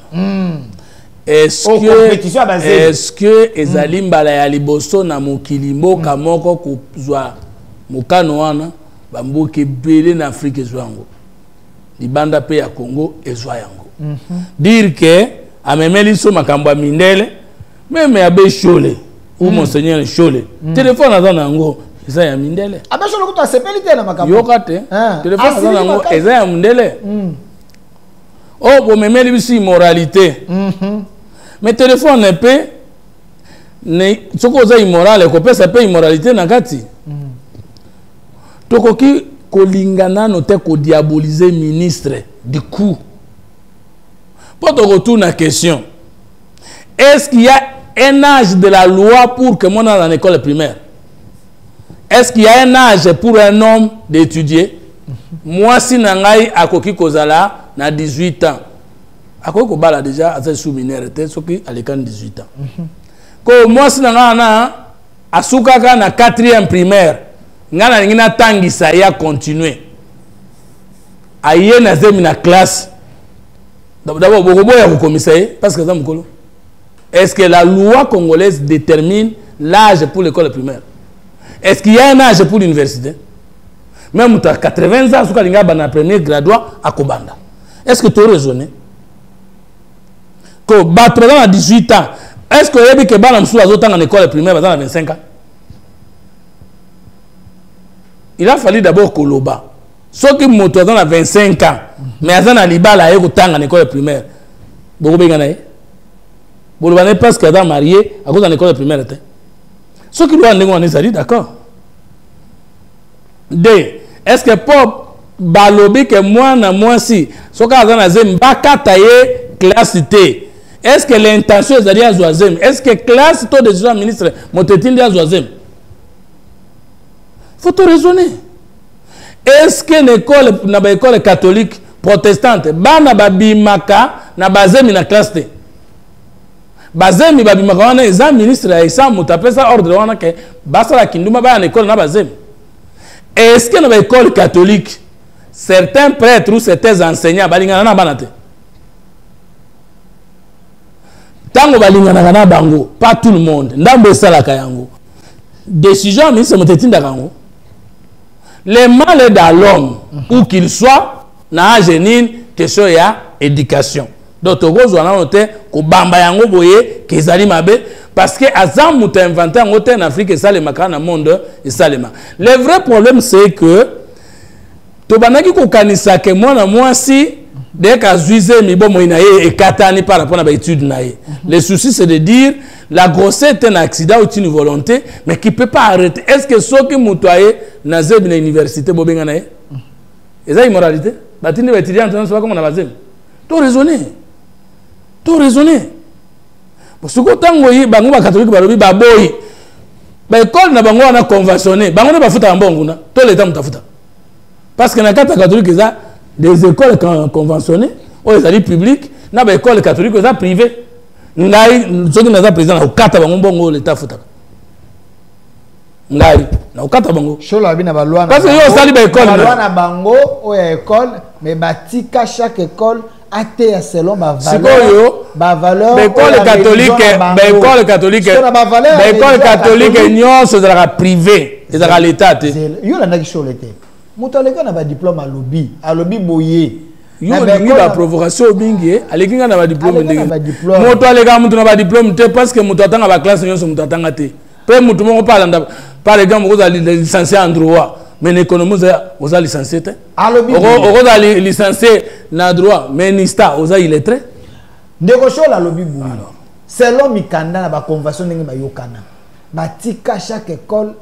est-ce que ezali mbala ya liboso na mokili mboka moko kozwa mokano wana bamboke belé na Afrique ezwango libanda pe ya Congo ezwa yango dire que amemeli so makambo ya mindele même ya Bechole ou monseigneur Chole téléphone azana yango eza ya mindele abechole kuto asepeli te na makambo yokate téléphone azana yango eza ya mindele oh bo memeli biso immoralité mais téléphone pe ne soko za immorale ko pesa pe immoralité na kati tokoki kolingana note ko diaboliser ministre du coup. Pour te retourner à la question, est-ce qu'il y a un âge de la loi pour que moi dans l'école primaire? Est-ce qu'il y a un âge pour un homme d'étudier? Moi, si nangai akoki kozala na 18 ans, akoki kobala déjà à ce sous-minorité, ce qui a les 18 ans. Ko moi si nangai na asukaka na 4e primaire, ngana ngina tangisa ya continuer. Aye na zemi na classe. D'abord beaucoup ya ko commissaire parce que ça mukolo. Est-ce que la loi congolaise détermine l'âge pour l'école primaire? Est-ce qu'il y a un âge pour l'université? Même à 80 ans, si tu as un premier graduat à Kobanda. Est-ce que tu as raisonné? Que tu as 18 ans, est-ce que tu as dit que tu as en école primaire à 25 ans? Il a fallu d'abord que l'Oba. Ceux qui sont à 25 ans, mais à Libala, ils sont en école primaire. Vous avez parce qu'ils sont mariés à cause de l'école primaire. Ceux qui doivent dit d'accord. Est-ce que pour balobi que moi si ceux qui ont classe T, est-ce que l'intention est à Zoazem? Est-ce que classe tout des ministres m'ont-ils à Zoazem? Faut tout raisonner. Est-ce que l'école catholique protestante bana babimaka na bazemi na classe T? Bazemi babimaka wana eza ministre ya isa mutapesa ordre wana ke basala kinduma ba na école na bazemi. Est-ce que dans l'école catholique certains prêtres ou certains enseignants balingana na banate? Tango balingana na bango, pas tout le monde. Ndambo sala kayango. Décision ministre motetinda kango. Le mal est dans l'homme où qu'il soit na génine question ya éducation. Donc togozo na noté ko bamba yango boye kezali mabe parce que azam muta inventé en Afrique et ça le makana monde et ça le. Le vrai problème c'est que to banaki ko kanisa que moi si dès qu'à zuize mi bo moina et katani par rapport à l'étude naie. Le souci c'est de dire la grossesse est un accident ou une volonté mais qui peut pas arrêter. Est-ce que ceux qui mutoye na zeb na université bo benga naie? Et ça immoralité? Batini ba étudiant on sait comment on a basé. Tout raisonner. Tout raisonner. Parce que tango yi bango ba catholique balobi ba boy. Ba école na bango na conventionné. Bango na ba futa mbongo na. Tout le temps mutafuta. Parce que na kata catholique ça des écoles conventionnées ou les alliés publics na ba école catholique ça privé. Ngai soki na za président na kata bango mbongo l'état futa. Ngai na kata bango. Chola bina ba loi na. Parce que yo sali ba école na. Loi na bango o ya école mais batika chaque école athée selon ma valeur l'école catholique non c'est la privée c'est la l'état yo la naki sur l'été mutaleka na ba diplôme à lobby boyé yo ngi ba provocation bingi aleki nga na ba diplôme ndenge moto aleka mutu na ba diplôme te parce que mutu atanga ba classe nyonso mutu atanga te pe mutu moko parle par exemple vous allez licencié en droit mais l'économie vous avez licencié vous avez licencié na droit mais nista vous avez illettré négocier la lobby boui selon mikanda na ba convention ndenge ba yokana batika chaque école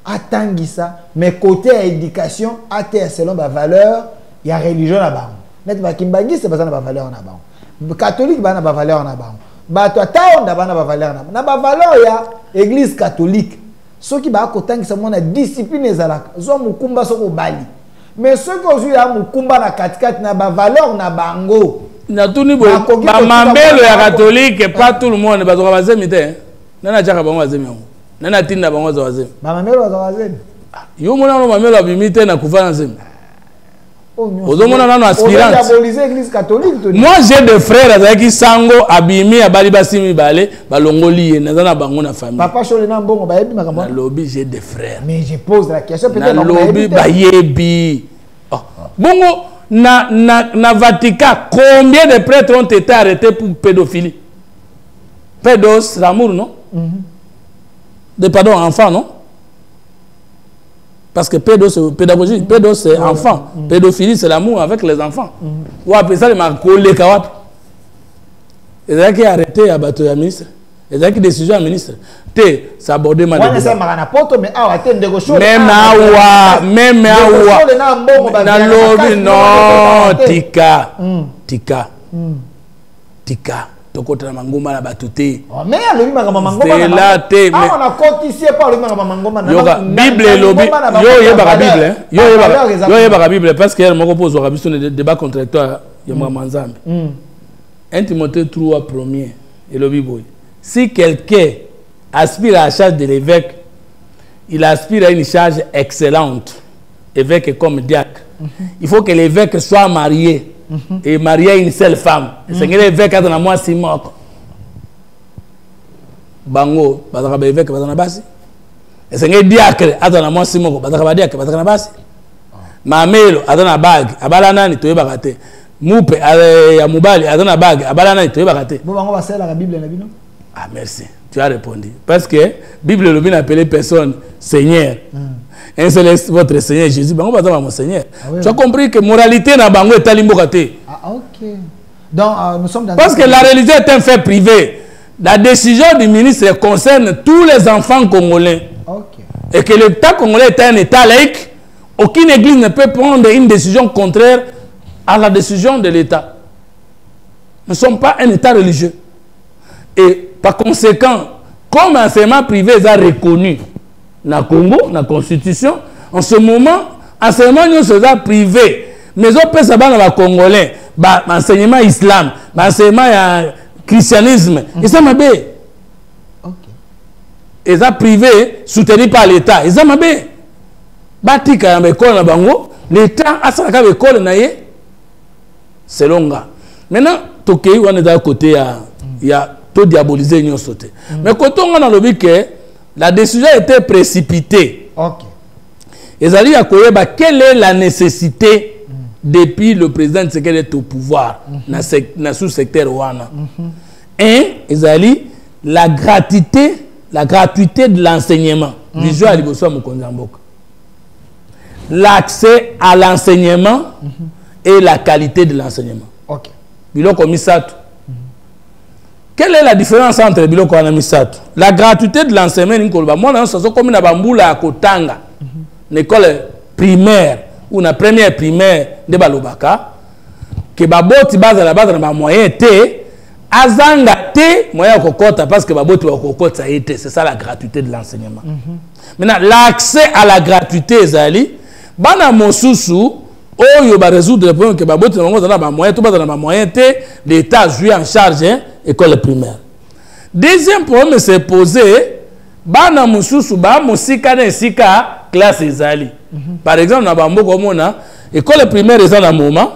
atangisa mais côté éducation até selon ba valeur ya religion na bango net ba kimbagi c'est bazana ba valeur na bango catholique bana ba valeur na bango ba to taonda bana ba valeur na ba valeur ya église catholique. Ceux qui ba kotangisa mona discipline ezalaka zo mukumba soko bali mais ceux qui ont ya mukumba na katikati na ba valeur na bango na tuni bo ba mambelo ya catholique pas tout le monde ba zo bazemi te nana chaka bango bazemi yango nana tinda bango zo bazemi ba mambelo zo bazemi yo mona no mambelo abimite na kufa nzemi ozomona nano aspirante moi j'ai des frères azaki sango abimi abali basimi bale balongoli ye nazana bango na famille papa chole na mbongo bayebi makambo na lobby j'ai des frères mais je pose la question peut-être na lobby bayebi bongo na Vatican combien de prêtres ont été arrêtés pour pédophilie pédos l'amour non de pardon enfant non. Parce que pédagogie, pédo c'est enfant. Pédophilie c'est l'amour avec les enfants. Ou après ça, il m'a collé kawap. Et c'est qui a arrêté à bateau à ministre. Et c'est qui décision à ministre. T'es sabordé ma décision. Même non, tika. tokota na mangoma na batuté. Mais le bima kama mangoma. C'est là té. Ah on a cotisé pas le bima kama mangoma. Yoga Bible lobi. Yo yeba Bible. Yo yeba Bible parce que elle me propose au sur le débat contradictoire ya Manzambe. 1 Timothée 3 premier et le Bible. Si quelqu'un aspire à la charge de l'évêque, il aspire à une charge excellente. Évêque comme diacre. Il faut que l'évêque soit marié. Et marié à une seule femme. C'est que l'évêque a dans la moitié si mort. Bango, bazaka évêque bazana basi. Et c'est que diacre a dans la moitié si mort. Bazaka diacre bazana basi. Mamelo a dans la bague. Abala nani to yeba kate. Moupe ya mubali a dans la bague. Abala nani to yeba kate. Bon bango va c'est la Bible na bino. Ah merci. Tu as répondu. Parce que Bible le bien appelé personne Seigneur. Un seul est votre Seigneur Jésus. Bango bazama mon Seigneur. Tu as compris que moralité na bango est alimbokate. Ah ok. Donc nous sommes dans. Parce que la religion est un fait privé. La décision du ministre concerne tous les enfants congolais. Ok. Et que l'État congolais est un État laïque, aucune église ne peut prendre une décision contraire à la décision de l'État. Nous ne sommes pas un État religieux. Et par conséquent, comme enseignement privé est reconnu dans le Congo, dans la Constitution, en ce moment, enseignement privé, mais on peut savoir dans le Congolais, enseignement islam, enseignement christianisme, et ça m'a bé. Et ça privé, soutenu par l'État, et ça m'a bé. Batika dans l'école na bango, l'État a sa école na ye. C'est long. Maintenant, Tokyo, on est à côté, il y a tout diabolisé union sauté. Mais quand on a le que la décision a été précipitée. Ok. Et ça dit à Koyeba, quelle est la nécessité depuis le président Tshisekedi est au pouvoir dans sous-secteur Rwanda. La gratuité de l'enseignement. Visual l'accès à l'enseignement et la qualité de l'enseignement. Ok. Biloko Misato. Quelle est la différence entre Biloko et Misato? La gratuité de l'enseignement, moi, je suis comme une bamboula à Kotanga, une école primaire ou une première primaire de Balobaka, que baboti base à la base de ma moyen T, azanga T, moyen kokota parce que baboti wa kokota ça été, c'est ça la gratuité de l'enseignement. Maintenant, l'accès à la gratuité, Zali, bana mosusu, oyo ba résoudre le problème que baboti na ba moyen, tout base na ba moyen T, l'État joue en charge école primaire. Deuxième problème c'est posé, bana mosusu ba musika na sika classe Zali. Par exemple, na bambo komona école primaire est en moment.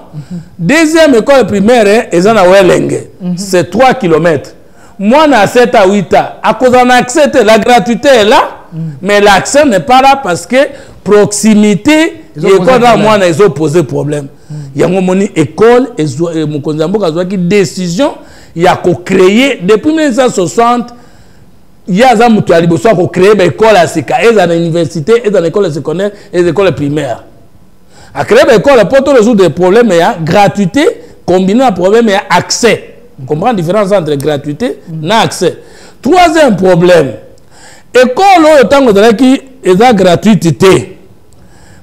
Deuxième école primaire est en Welenge. C'est 3 km. Moi, na 7 à 8 ans. À cause d'un accès, la gratuité est là, mais l'accès n'est pas là parce que proximité, l'école là, moi, ils ont posé problème. Il y a une école, et une décision, il y a créé depuis 1960. Il y a des gens qui ont créé des écoles à Sika, et dans l'université, et dans l'école secondaire, et les écoles primaires. À créer des écoles pour résoudre des problèmes, il y a gratuité, combiné à problème, il y a accès. On comprend la différence entre gratuité et accès. Troisième problème, école, autant que la gratuité,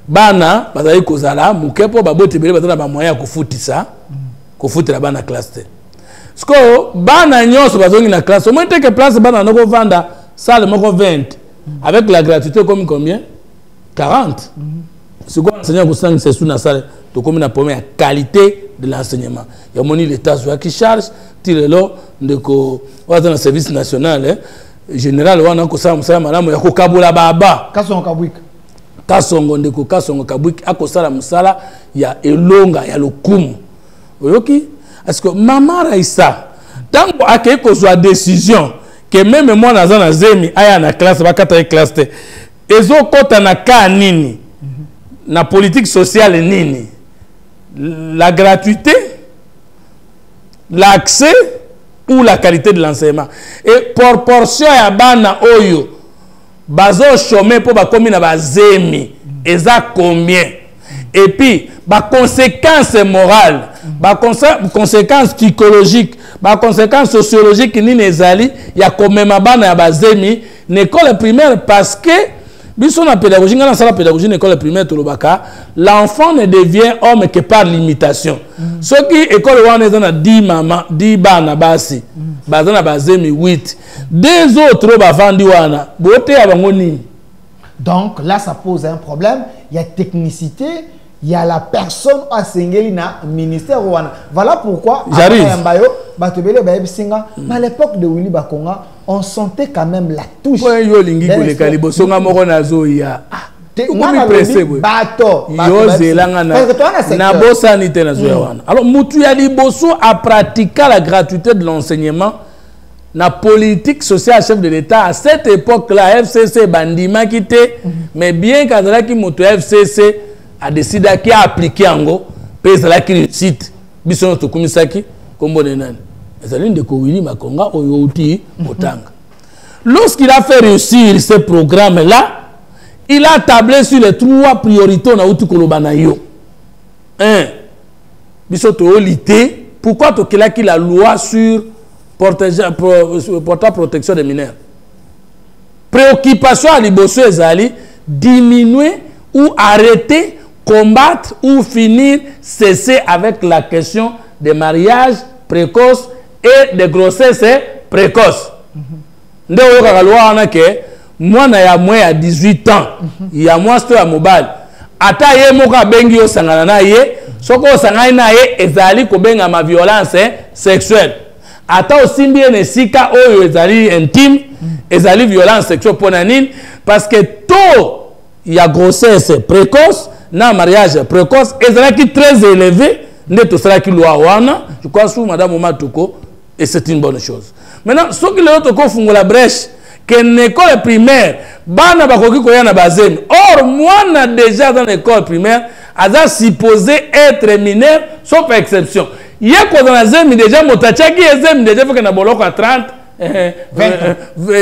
bana, bazali kozala, mukepo, babote bele, bazala ba moyen ko futi ça, ko futi la bana classe. Parce que bana nyonso bazongi na classe, au moins que place bana noko vanda salle moko 20 avec la gratuité comme combien 40. Ce qu'on enseigne pour c'est sous la salle de comme la première qualité de l'enseignement. Il y a moni l'État qui charge tire là de ko dans le service national général wana ko sa musala malamu ya ko kabula baba kasongo kabwika kasongo ndeko kasongo kabwika akosala musala ya elonga ya lokumu oyoki parce que maman Raissa tango akei ko soit décision que même moi na zemi aya na classe bakata classe te ezokota na ka nini na politique sociale nini la gratuité, l'accès ou la qualité de l'enseignement. Et proportion ya bana oyo bazo chômer pour ba komi na bazemi eza combien? Et puis ba conséquences morales, ba conséquences psychologiques, ba conséquences sociologiques ni nezali ya komema bana ya bazemi n'école primaire parce que Biso na pédagogie, dans la pédagogie école primaire Tolobaka, l'enfant ne devient homme que par l'imitation. Ce qui école wana na 10 maman, 10 bana basi, bazana bazemi 8. Deux autres bavandi wana, bote ya bango nini? Donc là ça pose un problème, il y a technicité, il y a la personne à Sengeli na ministère wana. Voilà pourquoi j'arrive. Mais à l'époque de Willy Bakonga, on sentait quand même la touche. Ouais, yo lingi koleka liboso nga moko nazo ya. Alors mutu ya liboso a pratiqué la gratuité de l'enseignement. La politique sociale chef de l'État à cette époque-là, FCC bandima quitté, mais bien qu'à qui mutu FCC a décidé qu'il a appliqué en go, puis c'est là qui réussite. Bisson to kumisaki kombo nenani. Ezali ndeko Willy Makonga oyouti otanga. Lorsqu'il a fait réussir ce programme-là, il a tablé sur les 3 priorités on a outu kolobana yo. 1. Biso to lité, pourquoi to kelaki la loi sur portant protection des mineurs. Préoccupation à liboso ezali diminuer ou arrêter, combattre ou finir, cesser avec la question des mariages précoces et des grossesses précoces. Nde oyoka loi wana ke mwana ya mwe ya 18 ans ya mwasi to ya mobile ata ye moko abengi yo sangana na ye soko osangani na ye ezali kobenga ma violence sexuelle ata osimbi ye nesika oyo ezali intime ezali violence sexuelle pona nini parce que taux ya grossesse précoce na mariage précoce ezalaki très élevé nde tosalaki loi wana je crois sous madame Matuko et c'est une bonne chose. Maintenant, ce qui est autre chose, la brèche, que l'école primaire, bana bakoki koya na bazemi. Or, moi, na déjà dans l'école primaire, a supposé être mineur, sauf exception. Il y a quoi dans la zemi déjà, motachaki et zemi déjà fait que na boloko à 30,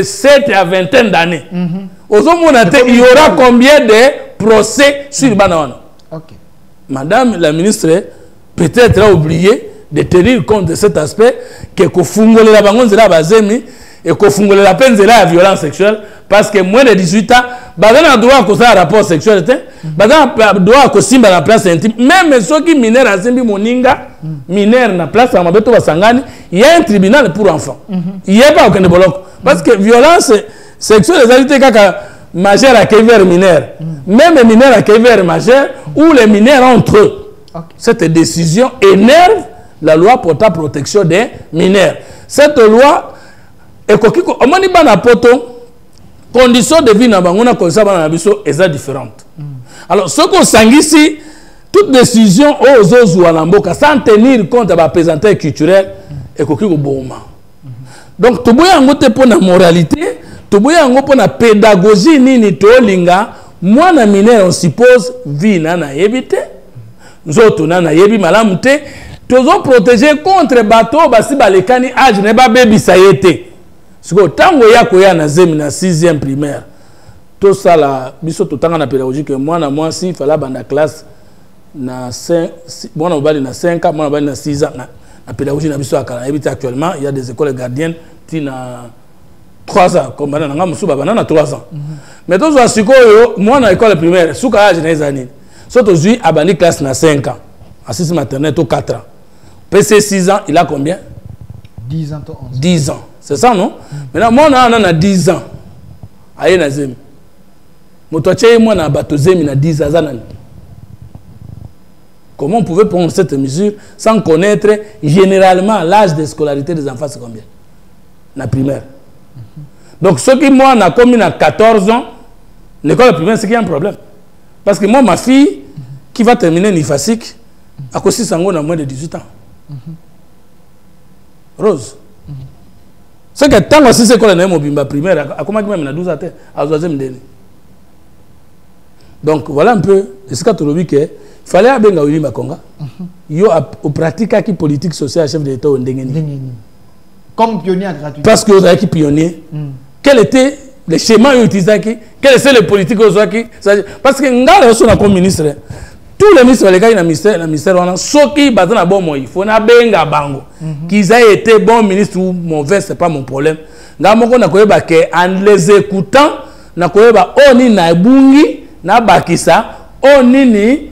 7 à 20 d'années. Il y aura combien de procès sur bana? Madame la ministre, peut-être a oublié de tenir compte de cet aspect que kofungole la bango nzela bazemi et kofungole la peine de la violence sexuelle parce que moins de 18 ans bazana droit ko ça rapport sexuel bazana droit ko simba na place intime même ceux qui mineur azimbi moninga mineur na place ya mabeto basangani il y a un tribunal pour enfants il y a pas aucun boloko parce que violence sexuelle ezalité kaka majeur à vers mineur même mineur à vers majeur ou les mineurs entre eux. Cette décision énerve la loi portant protection des mineurs. Cette loi est conditions de vie est différente. Alors, ce qu'on s'enguit ici, toute décision aux autres sans tenir compte de la présentation culturelle est bon. Donc, tout le monde pour la moralité, tout le monde pour la pédagogie, ni tolinga, moi, na mineur, on suppose vie na éviter. Nous autres, na yebi malamute. Toujours protégé contre bateau basi balekani âge ne ba baby ça y était. Siko tango ya koya na zemi na 6e primaire. Tout ça là biso to tanga na pédagogie que moi na moi si fala banda classe na 5 moi na bali na 5 ans moi na bali na 6 ans na pédagogie na biso akala habite actuellement il y a des écoles gardiennes qui na 3 ans comme bana nga musuba bana na 3 ans. Mais tous à siko yo moi na école primaire suka âge na ezani. Surtout aujourd'hui abani classe na 5 ans. À 6 maternelle to 4 ans. PC 6 ans, il a combien? 10 ans. 10 ans. C'est ça, non? Maintenant, moi, on a 10 ans. Aïe, Nazem. Moi, on a 10 ans. Comment on pouvait prendre cette mesure sans connaître généralement l'âge de scolarité des enfants? C'est combien? La primaire. Donc, ceux qui, moi, on a commis à 14 ans, l'école primaire, c'est qu'il y a un problème. Parce que moi, ma fille, qui va terminer l'IFASIC, à cause de ça, on a moins de 18 ans. Rose. C'est que tant que c'est qu'on a un primaire, à comment même à 12 ans, à 12e dernier. Donc voilà un peu ce qu'il qu'il fallait à Benga Willy Makonga. Il y a une pratique qui politique sociale chef de l'État au Ndengeni. Comme pionnier gratuit. Parce que vous avez pionnier. Quel était le schéma utilisé? Quel était le politique qui? Parce que Ngala est comme ministre. Tous les ministres les gars dans le ministère on a ceux qui basent na bon moi il faut na benga bango qu'ils aient été bons ministres ou mauvais c'est pas mon problème nga moko na koyeba que en les écoutant na koyeba oni na bungi na bakisa oni ni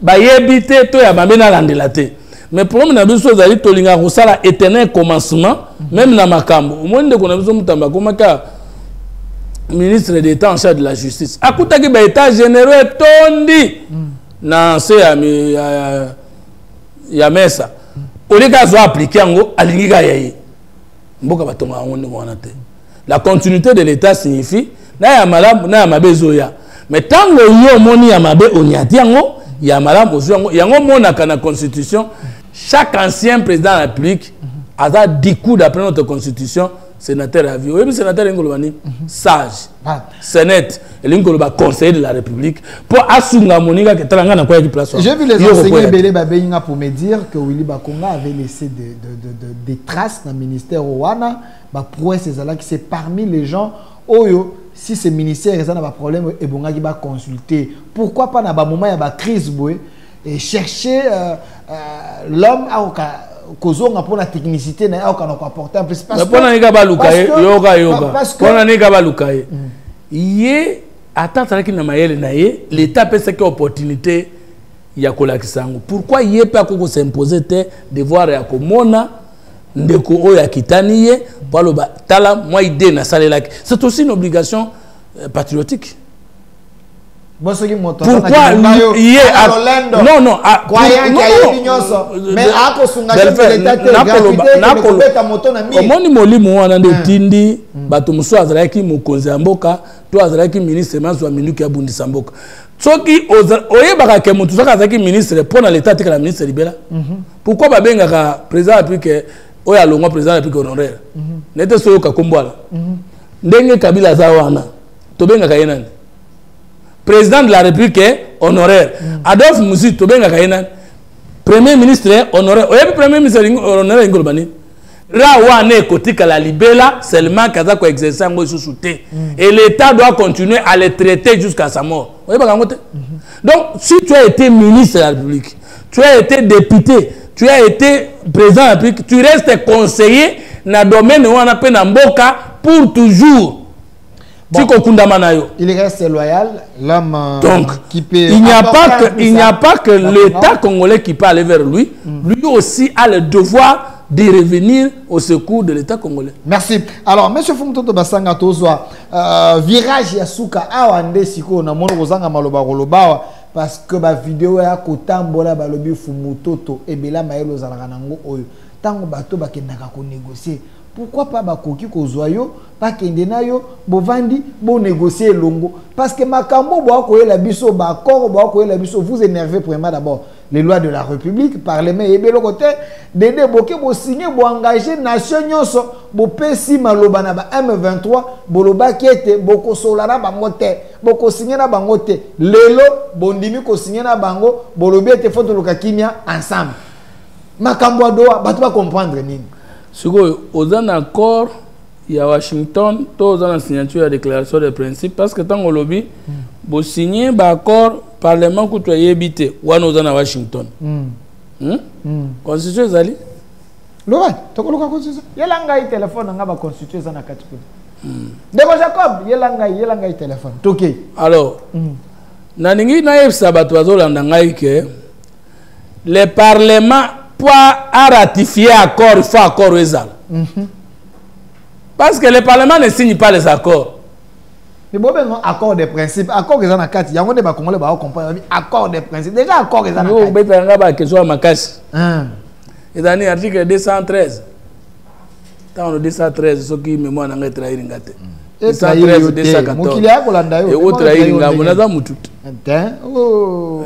bayebite to ya bambe na landela te. Mais problème na biso zali tolinga kosala éternel commencement même na makambo. Omonde ko na biso mutamba komaka ministre d'État en charge de la justice. Akutaki ba état généraux tondi na se ya mesa. Olika zo appliquer ngo alingi ga yayi. Mboka batonga ngonde ngona te. La continuité de l'État signifie na ya malamu na ya mabezo ya. Mais tango yo moni ya mabe onyati yango ya malamu yango yango monaka na constitution. Chaque ancien président de la République a 10 coups d'après notre constitution, sénateur à vie. Oui, sénateur Ngolobani, sage, sénète, et l'Ingoloba conseiller de la République, pour assumer Monika qui est en quoi il place. J'ai vu les enseignants Bélé Babéinga pour me dire que Willy Bakonga avait laissé des traces dans le ministère Owana, prouver ces là qui c'est parmi les gens, Oyo, si ce ministère a un problème, et bon, il va consulter. Pourquoi pas dans un moment, il y a une crise, et chercher l'homme pour la technicité n'a aucun apporter en plus parce que l'état peut cette opportunité ya kolakisango pourquoi il pas ko s'imposer devoir ya komona ndeko oya kitaniye pour ba tala moi idée na salelaki c'est aussi une obligation patriotique. Pourquoi il non non mais molimo wana nde tindi bato muso azalaki mokonzi ya mboka to azalaki ministre manzo minuki ya bundisa mboka soki oyebaka ke mutu soki azalaki ministre pour na l'état tika la ministre libera pourquoi babengaka président République oya longwa président République honoraire nete soyoka kombwala ndenge Kabila za wana tobengaka yenani président de la République honoraire. Adolphe Moussi Tobenga Kaina, premier ministre honoraire. Oui, premier ministre honoraire Ngolobani. Rawane Kotika la libella seulement Kazako exercer en sous-souté. Et l'État doit continuer à les traiter jusqu'à sa mort. Oui, donc, si tu as été ministre de la République, tu as été député, tu as été président de la République, tu restes conseiller dans le domaine où on appelle Namboka pour toujours. Bon, il reste loyal, l'homme qui peut. Il n'y a pas que l'État congolais qui peut aller vers lui. Lui aussi a le devoir de revenir au secours de l'État congolais. Merci. Alors, M. Fumutoto Basanga Tozwa, virage Yasuka, Awande Siko, na mono Rosanga Maloba Roloba, parce que la vidéo est à Kotambola Balobi Fumutoto, et Bela Maelo Zalaranango Oyo. Tango Bato Bakendaka ko négocier. Pourquoi pas bakoki kozoyo pas kendenayo bovandi bo négocier longo parce que makambo bo akoyela biso ba accord bo akoyela biso vous énervez premièrement d'abord les lois de la République parlement et belo côté dede boké bo signer bo engager nation nyonso bo pesi maloba na ba M23 boloba kete boko solara bango te boko signer na bango te lelo bondimi ko signer na bango bolobi ete foto lokakimia ensemble makambo doa bato ba comprendre nini. Aux accords, il y a Washington, tous les signature de la déclaration de principe, parce que tant que lobby, vous signez l'accord, parlement que tu as habité, ou nous en à Washington. Constitution, Zali? L'ouvrage, tu as la constitution. Il y a un téléphone, il y a la constitution. D'accord, Jacob, il y a un téléphone. Ok. Alors, Naningi Naïf Sabatoiseau, le parlement à ratifier l'accord, il faut accord aux parce que le Parlement ne signe pas les accords. Mais bon, accord de principe, accord des anakati, il y a un débat comment les barreaux comprennent, accord de principe, déjà accord des anakati. Vous avez un question à ma casse. Et dans l'article 213, dans le 213, ce qui me moi n'a pas trahi l'ingate. 213, 214. Et autre trahi l'ingate, on a dans moutout. Oh.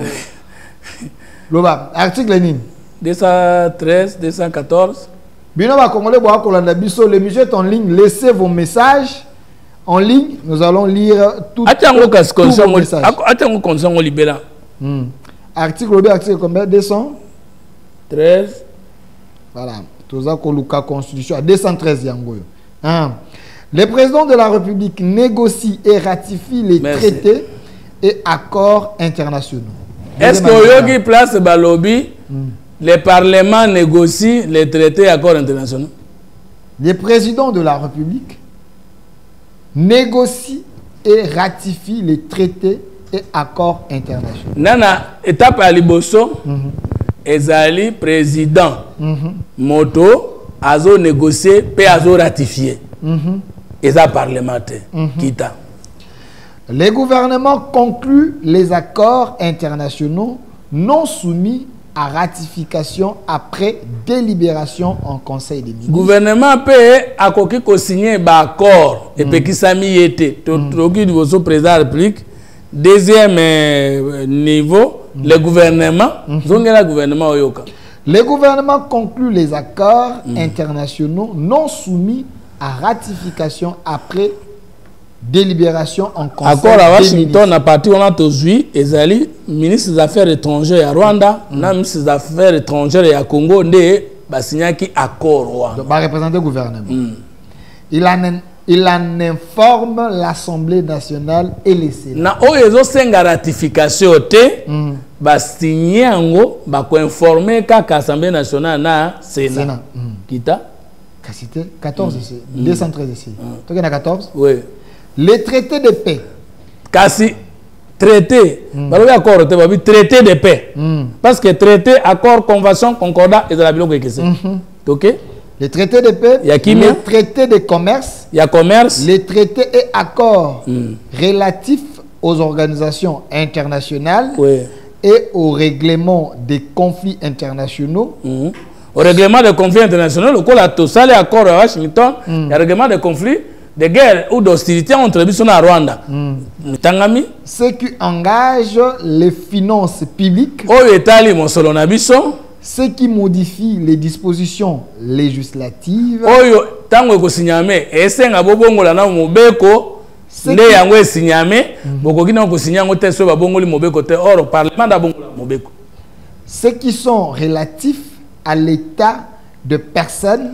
Loba, article Lénine. 213, 214. Binoba Congolais Boa Kolanda Biso, l'émission est en ligne. Laissez vos messages en ligne. Nous allons lire tous vos messages. Article article combien 213. Voilà. Toza Koluka Constitution. 213 Yangoyo. Le président de la République négocie et ratifie les traités et accords internationaux. Est-ce que Yogi place Balobi? Le Parlement négocie les traités et accords internationaux. Le président de la République négocie et ratifie les traités et accords internationaux. Nana étape à Liboso, ezali président moto azo négocier pe azo ratifier. Eza parlementaire kita. Les gouvernements concluent les accords internationaux non soumis à ratification après délibération en Conseil des ministres. Gouvernement peut akoki ko signer ba accord et pe kisami yete toki du président de la République. Deuxième niveau, le gouvernement. Les gouvernements concluent les accords internationaux non soumis à ratification après délibération en Conseil des ministres. Washington, à partir de aujourd'hui, les ministres des Affaires étrangères à Rwanda, les ministres des Affaires étrangères à Congo, ne signé qui accord. Donc, représenter le gouvernement. Il en informe l'Assemblée nationale et les Sénats. Na oyezo senga ratification te ba signé ango ba ko informer ka Assemblée nationale na Sénat. Kita Cité 14 ici, 213 ici. Tu as 14? Oui. Les traités de paix. Kasi traité, balobi accord te babi traité de paix. Parce que traité, accord, convention, concordat et de la biloko que c'est. OK? Les traités de paix, les traités de commerce, les traités et accords relatifs aux organisations internationales et au règlement des conflits internationaux. Au règlement des conflits internationaux, le col a tout ça, les accords à Washington, il y a règlement des conflits, de guerre ou d'hostilité entre les et Rwanda. Ce qui engage les finances publiques. Ce qui modifie les dispositions législatives. Ce qui sont relatifs à l'état de personne.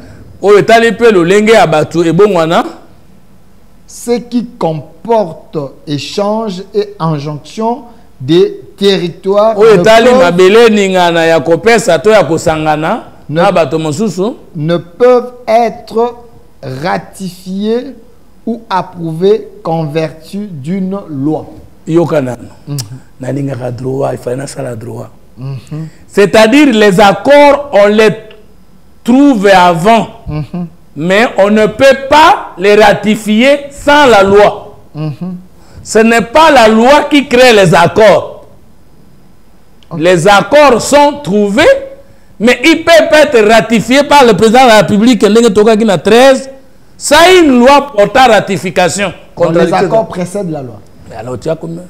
Ce qui comporte échange et injonction des territoires ne peuvent être ratifiés ou approuvés qu'en vertu d'une loi. C'est-à-dire les accords, on les trouve avant, mais on ne peut pas les ratifier sans la loi. Ce n'est pas la loi qui crée les accords. Les accords sont trouvés, mais ils peuvent être ratifiés par le président de la République, 13, sans une loi portant ratification. Les accords précèdent la loi. Mais alors, tu as combien?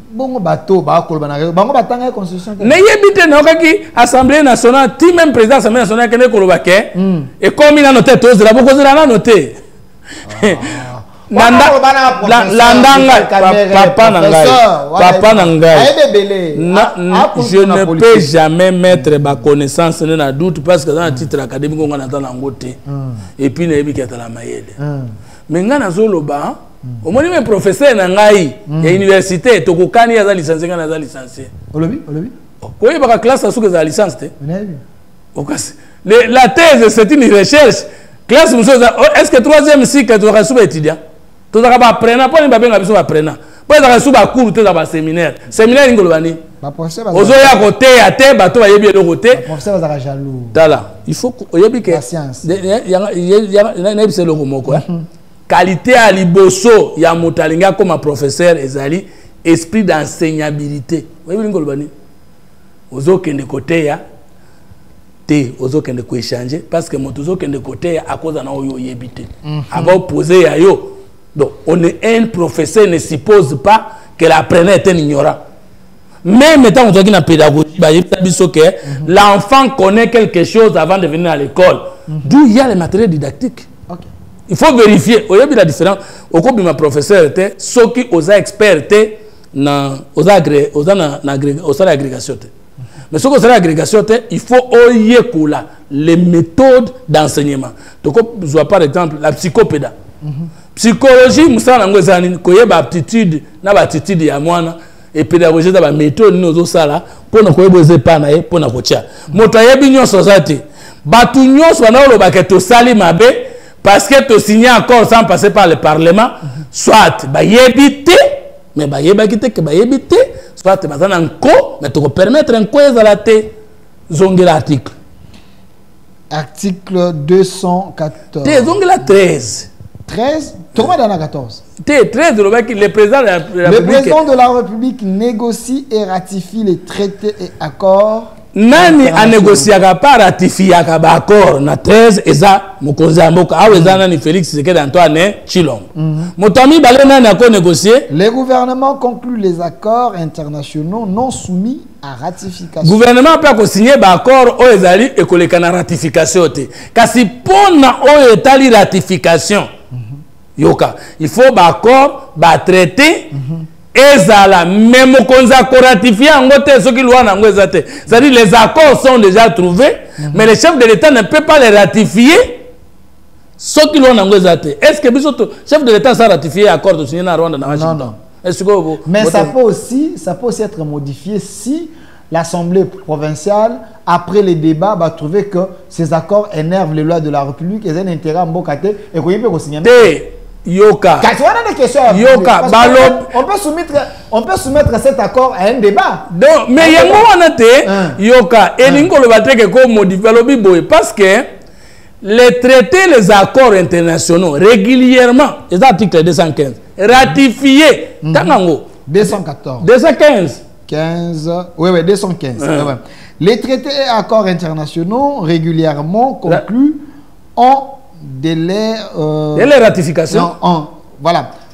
Bongo bateau, bango batanga constitution. N'ayez na okaki Assemblée nationale, ti même président Assemblée nationale kene kolobake et comme il a noté tous la boko zela noté. Papa Nangai. Je ne peux jamais mettre ma connaissance dans doute parce que dans le titre académique on attend l'angote et puis na ebiki atala mayele. Mais ngana zoloba au moins mes professeurs nangai ya université tokokani ya licencié ngana za licencié. Olobi. Quoi il va classe sous que za licence te. La thèse c'est une recherche. Classe est-ce que troisième cycle tu auras sous étudiant? Tu auras pas apprenant pas ni ba benga biso apprenant. Pas za sous ba cours te za ba séminaire. Séminaire ngolobani. Ba professeur ozo ya côté ya te bato ba yebi le côté. Professeur za jaloux. Tala, il faut yebi que la science. Na c'est le moko. Qualité à liboso ya motalinga comme professeur ezali esprit d'enseignabilité. Vous voyez ngolobani. Ozo kende côté ya te ozo kende ko échanger parce que motozo kende côté ya à cause na oyo yebité. Avant poser ya yo. Donc un professeur ne suppose pas que l'apprenant est un ignorant. Même étant dans la pédagogie, l'enfant connaît quelque chose avant de venir à l'école. D'où il y a les matériels didactiques. Il faut vérifier. Il y a la différence. Au cours de ma professeur était ceux qui ont expert aux agrégation. Mais ceux qui ont l'agrégation, il faut les méthodes d'enseignement. Donc, je vois par exemple la psychopéda. Psychologie, musala ngozani koyeba aptitude na aptitude ya mwana et pédagogie za ba méthode nozo sala pona koyeboze pana ye pona kocha. Moto yebi nyonso zate. Batu nyonso na lo baketo sali mabe parce que to signé accord sans passer par le parlement soit bayebite mais bayebakite que bayebite soit bazana nko mais to permettre nko ezala te zongela article article 214 te zongela 13 Thomas dans la 14 13 le président de la République le président de la République négocie et ratifie les traités et accords. Nani a négocié pas ratifié ba accord na 13 eza mokonzi mboka awe eza nani Félix Tshisekedi Antoine Tshilombo motami balé nani a négocier. Les gouvernements concluent les accords internationaux non soumis à ratification. Gouvernement peut ko signer ba accord o ezali e koleka na ratification te kasi pona o etali ratification yoka il faut ba accord ba traité ezala même konza ko ratifier ngote soki loi na ngo ezate c'est-à-dire les accords sont déjà trouvés mais le chef de l'État ne peut pas les ratifier soki loi na ngo ezate est-ce que biso chef de l'État ça ratifier accord de signer na Rwanda na Washington? Non. Est-ce que mais ça peut aussi être modifié si l'Assemblée provinciale après les débats va trouver que ces accords énervent les lois de la République et ont un intérêt à mbokate et qu'on peut signer. Yoka. Yoka. On peut soumettre cet accord à un débat. Donc, mais il y a un moment Yoka. Et l'ingolo le battre que comme modifier le biboy parce que les traités, les accords internationaux régulièrement, les articles 215 ratifiés. Tangango. 214. 215. 15. Oui, 215. Ouais. Les traités et accords internationaux régulièrement conclus ont de leur ratification.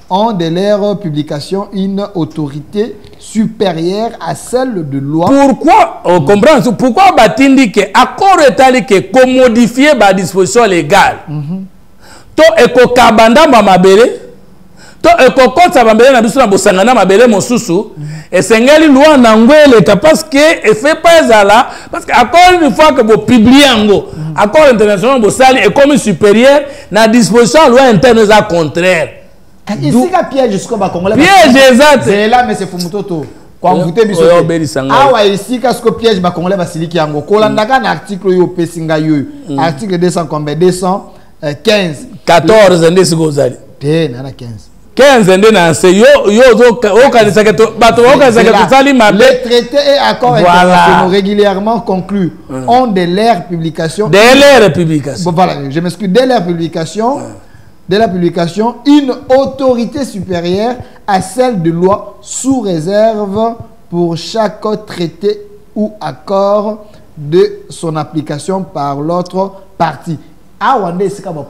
En de leur publication une autorité supérieure à celle de loi. Pourquoi on comprend pourquoi batindi que accord étali que commodifier ba disposition légale. To eko kabanda mabele to eko konsa mabele na biso na bosangana mabele mosusu et sengeli loi na ngwele parce que et fait pas là parce que accord une fois que vous publiez ngo accord international bo sali est comme supérieur na disposition loi interne za contraire ici ka piège jusqu'au ba congolais piège exact c'est là mais c'est fumutoto kwa mvute biso awa ici ka ce piège ba congolais basiliki yango kolandaka na article yo pesinga yo article 200 combien 215 14 ndesi gozali te na 15 15 ndena yo okanisa que bato okanisa que tosali mabe. Les traités et accords internationaux régulièrement conclus ont de leur publication. Bon, voilà, je m'excuse. Dès leur publication, une autorité supérieure à celle de loi sous réserve pour chaque traité ou accord de son application par l'autre partie. Ah, Wanda, c'est comme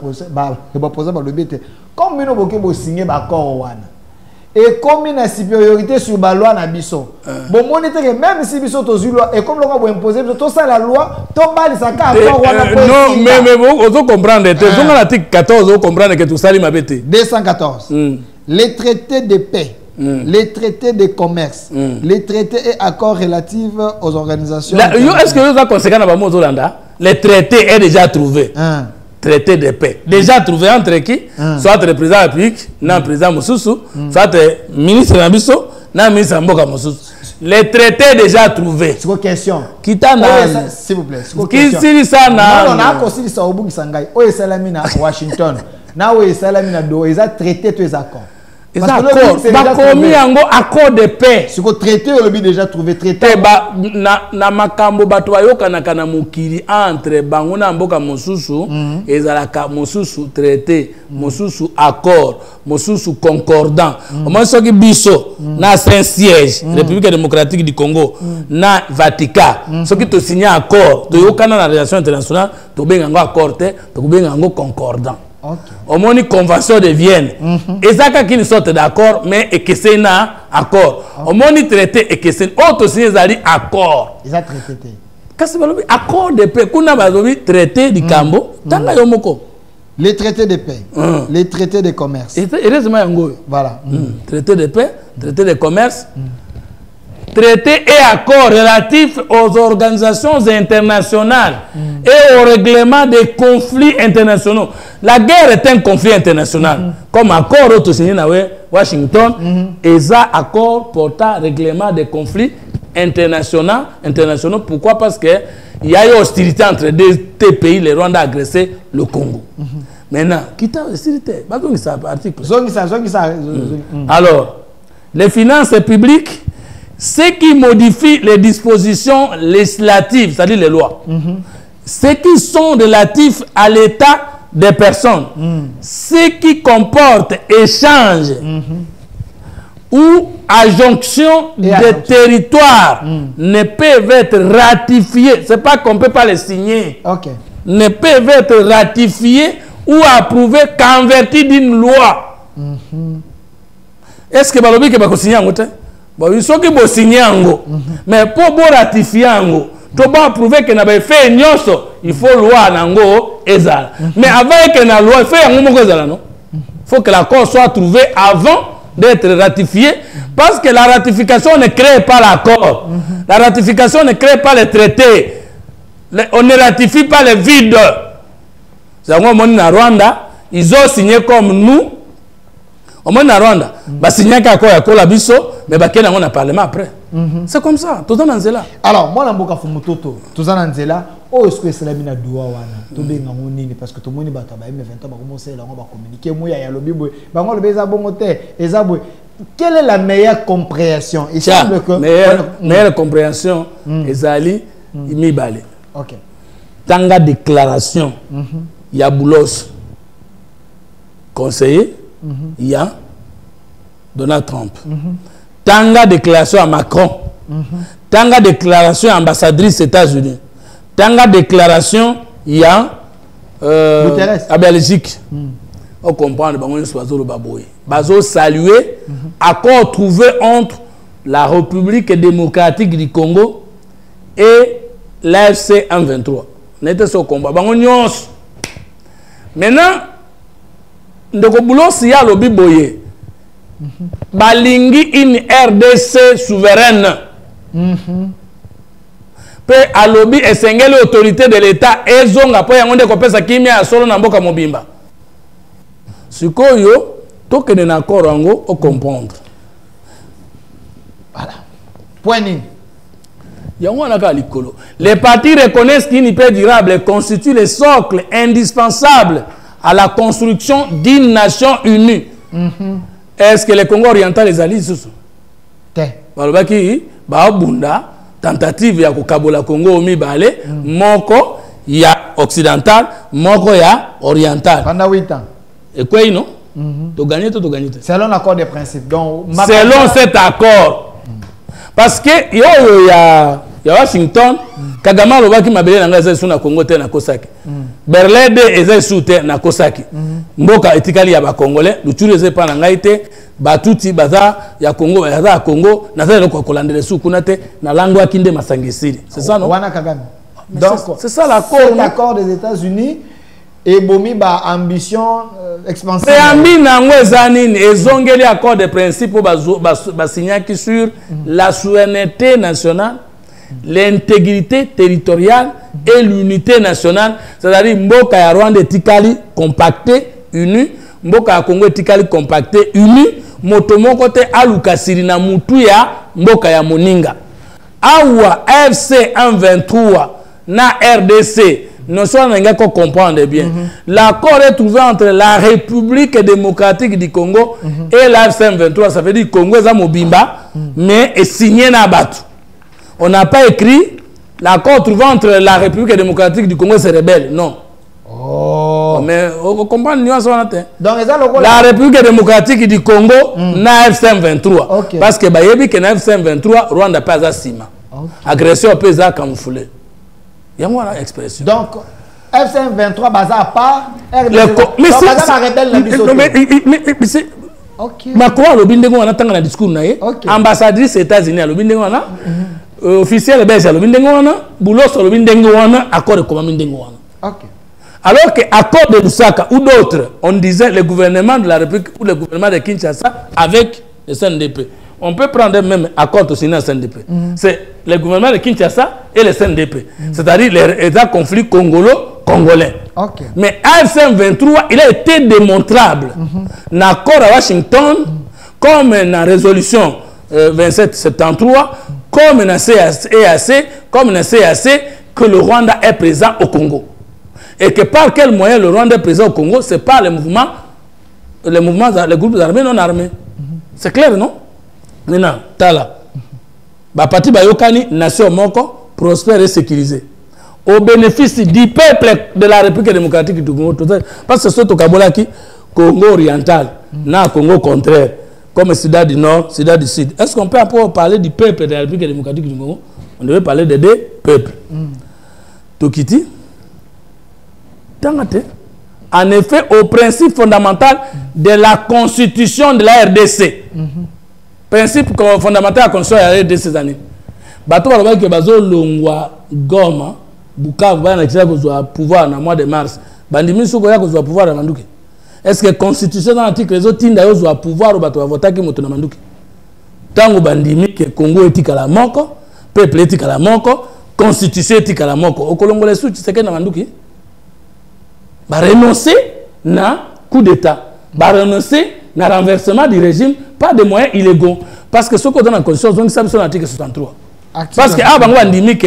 comme nous avons signé l'accord wana et comme une supériorité sur la loi na biso bon monite que même si biso to loi et comme l'on va imposer to ça la loi to bali ça ka accord wana non mais vous comprendre te donc l'article 14 vous comprendre que tout ça li mabete 214 les traités de paix les traités de commerce les traités et accords relatifs aux organisations est-ce que vous avez conséquent na ba mo Zolanda les traités est déjà trouvé traité de paix. Déjà trouvé entre qui? Soit le président de la République, non le président Moussoussou, soit le ministre Nabiso, non le ministre Mboka Moussoussou. Les traités déjà trouvés. C'est quoi question? Qui t'a s'il vous plaît. Qui s'il ça na? Non, non, non, ça au bout de Sangai. Oh, et Salami na Washington. Na oh, et Salami na Do. Ils ont traité tous les accords. Parce que accord de paix. Ce qu'on traité, on l'a déjà trouvé traité. Na makambo bato bayoka na kana mukili entre bango na mboka mosusu ezalaka mosusu traité mosusu accord mosusu concordant au moins soki biso na Saint-Siège République démocratique du Congo na Vatican soki to signer accord to yokana na relation internationale to benga ngo accord te to benga ngo concordant. Au moins une convention de Vienne. Et ça qu'il une sorte d'accord, mais et que c'est un accord. Au moins une traité et que c'est autre signé accord. Ils ont traité. Qu'est-ce que c'est accord de paix? Qu'on a besoin traité du Cambo. Tanga yomoko. Les traités de paix, les traités de commerce. Heureusement yango. Voilà. Traité de paix, traité de commerce. Traités et accords relatifs aux organisations internationales et au règlement des conflits internationaux. La guerre est un conflit international. Comme accord auto signé à Washington, et ça accord portant règlement des conflits internationaux. Pourquoi? Parce que il y a eu hostilité entre deux pays. Le Rwanda a agressé le Congo. Maintenant, quitte article. Alors, les finances publiques, ce qui modifie les dispositions législatives, c'est-à-dire les lois, ce qui sont relatifs à l'état des personnes, ce qui comporte échange ou adjonction des territoires ne peuvent être ratifiés. Ce n'est pas qu'on ne peut pas les signer. Ne peuvent être ratifiés ou approuvés qu'envertis d'une loi. Est-ce que balobi que bako signer ango te? Bon, ils sont qui bo signer ango. Mais pour bo ratifier ango, to ba approuver que na ba fait nyonso, il faut loi nango ezala. Mais avant que na loi, il faut yango moko ezala non? Faut que l'accord soit trouvé avant d'être ratifié, parce que la ratification ne crée pas l'accord. La ratification ne crée pas les traités. On ne ratifie pas les vides. C'est en Rwanda, ils ont signé comme nous. Au moins en Rwanda, ils ont signé comme Biso, mais ils ont un parlement après. C'est comme ça. Tout ça, c'est là. Alors, moi, je suis Fumototo. Tout ça, c'est là. Oh, est-ce que c'est la mina doua wana? Tout bien ngoni parce que tout le monde va travailler, mais 20 ans, on va communiquer. Moi, il y a le bibo. Bango le beza bongote. Ezabwe. Quelle est la meilleure compréhension? Il semble que meilleure compréhension. Ezali, imibale. Ok. Tanga déclaration. Il y a Boulos, conseiller. Il y a Donald Trump. Tanga déclaration à Macron. Tanga déclaration à ambassadrice des États-Unis. Tanga déclaration, il y a à Belgique. On comprend que saluer accord trouvé entre la République démocratique du Congo et l'AFC M23. N'était ce combat. Maintenant, ndeko Boulos ya lobi boye. Balingi une RDC souveraine. Pe alobi esengeli autorité de l'État ezonga po yango ndeko pesa kimia ya solo na mboka mobimba. Sikoyo tokene na accord yango o comprendre. Voilà. Point nini. Les partis reconnaissent qu'une paix durable constitue le socle indispensable à la construction d'une nation unie. Est-ce que le Congo oriental les alliés sous? Balobaki baabunda tentative ya kokabola Congo mibale moko ya occidental moko ya oriental. Pendant 8 ans. Et quoi non? To gagner to gagner. Selon l'accord des principes. Donc selon cet accord. Parce que il y a Washington, Kagame alobaki mabele na ngaza sous na Congo te na Kosaki. Berlin de eza sous te na Kosaki. Mboka etikali ya ba Congolais, luchuru eze pa na ngai te, batuti baza ya Congo, ya Congo, na za ko kolandele sous kuna te na lango akinde masangisiri. C'est ça non? Wana Kagame. Donc c'est ça l'accord. L'accord des États-Unis et bomi ba ambition expansive. Mais ambi nango ezanini ezongeli accord de principe ba signaki sur la souveraineté nationale, l'intégrité territoriale et l'unité nationale, c'est-à-dire mboka ya Rwanda etikali compacté uni, mboka ya Congo etikali compacté uni, motomoko te alukasiri na mutu ya mboka ya moninga. Awa FC 123 na RDC ne soit qu'on comprendre bien. L'accord est trouvé entre la République démocratique du Congo et la FC23. Ça veut dire que le Congo est Mobimba, mais est signé na Batu. On n'a pas écrit l'accord trouvé entre la République démocratique du Congo et ses rebelles. Non. Oh. Mais on comprend le nuance. Donc, la République démocratique du Congo na FC23. Okay. Parce que bayebi que na FC23, Rwanda pas à Sima. Agression peut être camouflée. Il y a moi l'expression. Donc, FC23 bazar à part, mais c'est Macron le bindé on attend dans le discours naé. Ambassadrice États-Unis le bindé on a. Officiel belge le bindé on a. Boulos le bindé on a. Accord de comment bindé on a. OK. Alors que accord de Lusaka ou d'autres, on disait le gouvernement de la République ou le gouvernement de Kinshasa avec le CNDP. On peut prendre même accord de signer le CNDP. C'est le gouvernement de Kinshasa et le CNDP. C'est-à-dire les conflits congolais. Okay. Mais AFC 23, il a été démontrable. L'accord à Washington, comme dans la résolution 2773, comme dans la CAC, comme dans la CAC, que le Rwanda est présent au Congo. Et que par quel moyen le Rwanda est présent au Congo, c'est pas les groupes armés non armés. C'est clair, non? Maintenant, Tala. Parti Bayokani, nation moko, prospère et sécurisée. Au bénéfice du peuple de la République démocratique du Congo. Parce que c'est ce Kabolaki, Congo oriental, non Congo contraire, comme Sida du Nord, Sida du Sud. Est-ce qu'on peut parler du peuple de la République démocratique du Congo? On devait parler des deux peuples. Tokiti, en effet, au principe fondamental de la constitution de la RDC. Principe fondamental de la constitution de la RDC ces années. Bato balobaki que bazo longwa Goma, Bukavu bana kisa kozwa pouvoir na mois de mars. Bandimi soko ya kozwa pouvoir na Manduki. Est-ce que la constitution dans l'article les autres tinda yo pouvoir bato ba voter ki moto na Manduki? Tango bandimi que Congo etika la moko, peuple etika la moko, constitution etika la moko. O kolongo les sous tseke na Manduki. Ba renoncer na coup d'état. Ba renoncer na renversement du régime, pas de moyens illégaux. Parce que ce qu'on donne en constitution, donc ça c'est l'article 63. Parce que avant on dit que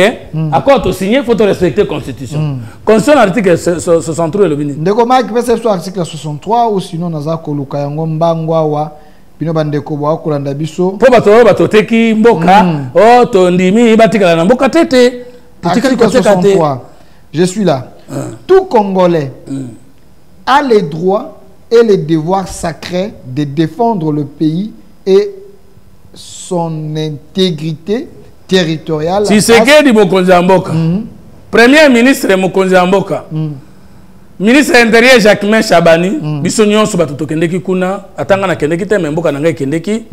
accord signé, il faut respecter la constitution. Constitution l'article 63 le bini. Ndeko Mike peut être article 63 ou sinon naza koluka yango mbangwa wa bino bandeko ba kolanda biso. Po bato teki mboka oh to ndimi batikala na mboka tete. Article 63. Je suis là. Tout Congolais a les droits et les devoirs sacrés de défendre le pays et son intégrité territoriale. Si c'est que du Mokonzi Mboka. Premier ministre Mokonzi Mboka. Ministre intérieur Jacquemain Chabani, biso nyonso bato tokendeki kuna, atanga na kendeki te Mboka na ngai kendeki,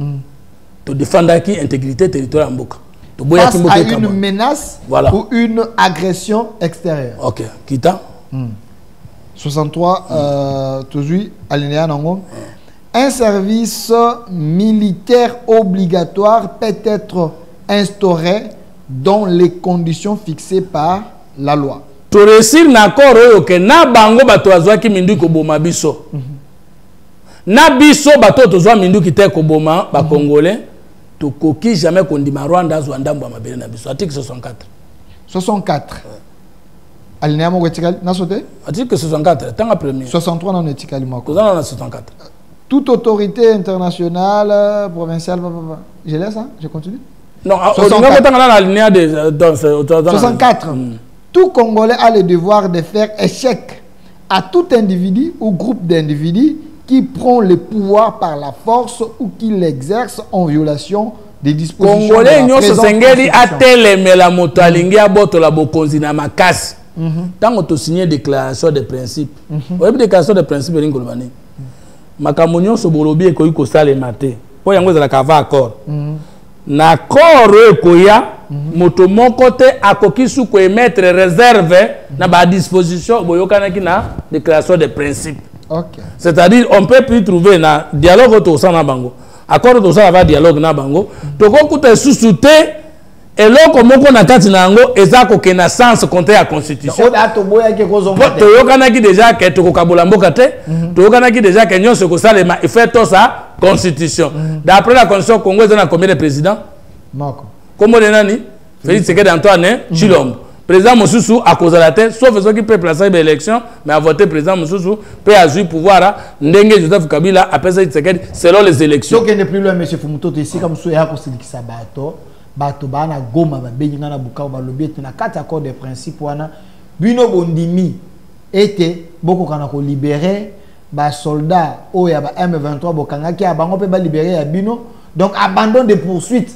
to défendre qui intégrité territoriale Mboka. To boya face à une menace ou une agression extérieure. OK, kita 63 toujours alinéa nango. Un service militaire obligatoire peut être instauré dans les conditions fixées par la loi. To réussir n'accord que na bango bato azwaki mindu ko boma biso. Na biso bato tozwa mindu kite ko boma ba congolais to koki jamais kondima Rwanda azwa ndambo mabele na biso. Article 64. 64. Alinéa mo etikali na sote? Article 64 tanga premier. 63 non etikali mo. Kozana na 64. Toute autorité internationale, provinciale, je laisse ça, je continue. Non, 64. Tout Congolais a le devoir de faire échec à tout individu ou groupe d'individus qui prend le pouvoir par la force ou qui l'exerce en violation des dispositions Congolais de la présente Constitution. Tant que tu signes déclaration de principe, déclaration de principe, Makamonyo sobolobi e koyi ko sale maté. Po yango za kava accord. Na accord e koya moto moko te akoki su ko émettre réserve na ba disposition boyokana ki na déclaration de principe. OK. C'est-à-dire on peut plus trouver na dialogue to sana bango. Accord to sana va dialogue na bango. To ko kuta susu te et loko moko na kati na ngo ezako ke na sens contre la constitution. To boya ke ko zonga. To yokana ki déjà ke to ko kabola mboka te. To yokana ki déjà ke nyonso ko salema il fait tout ça constitution. D'après la constitution Congo ezana combien de présidents? Moko. Comme le nani? Félix Tshisekedi Antoine Tshilombo. Président Mosusu a causé la tête sauf ceux qui peut placer une élection mais a voté président Mosusu peut avoir pouvoir ndenge Joseph Kabila après ça Tshisekedi selon les élections. Donc il n'est plus loin monsieur Fumuto ici comme so ya ko silikisa bato. Bato bana goma ba benga na Bukavu ba lobi na kati accord de principe wana bino bondimi ete boko kana ko libérer ba soldats oya ba M23 bokanga ki abango pe ba libérer ya bino donc abandon de poursuite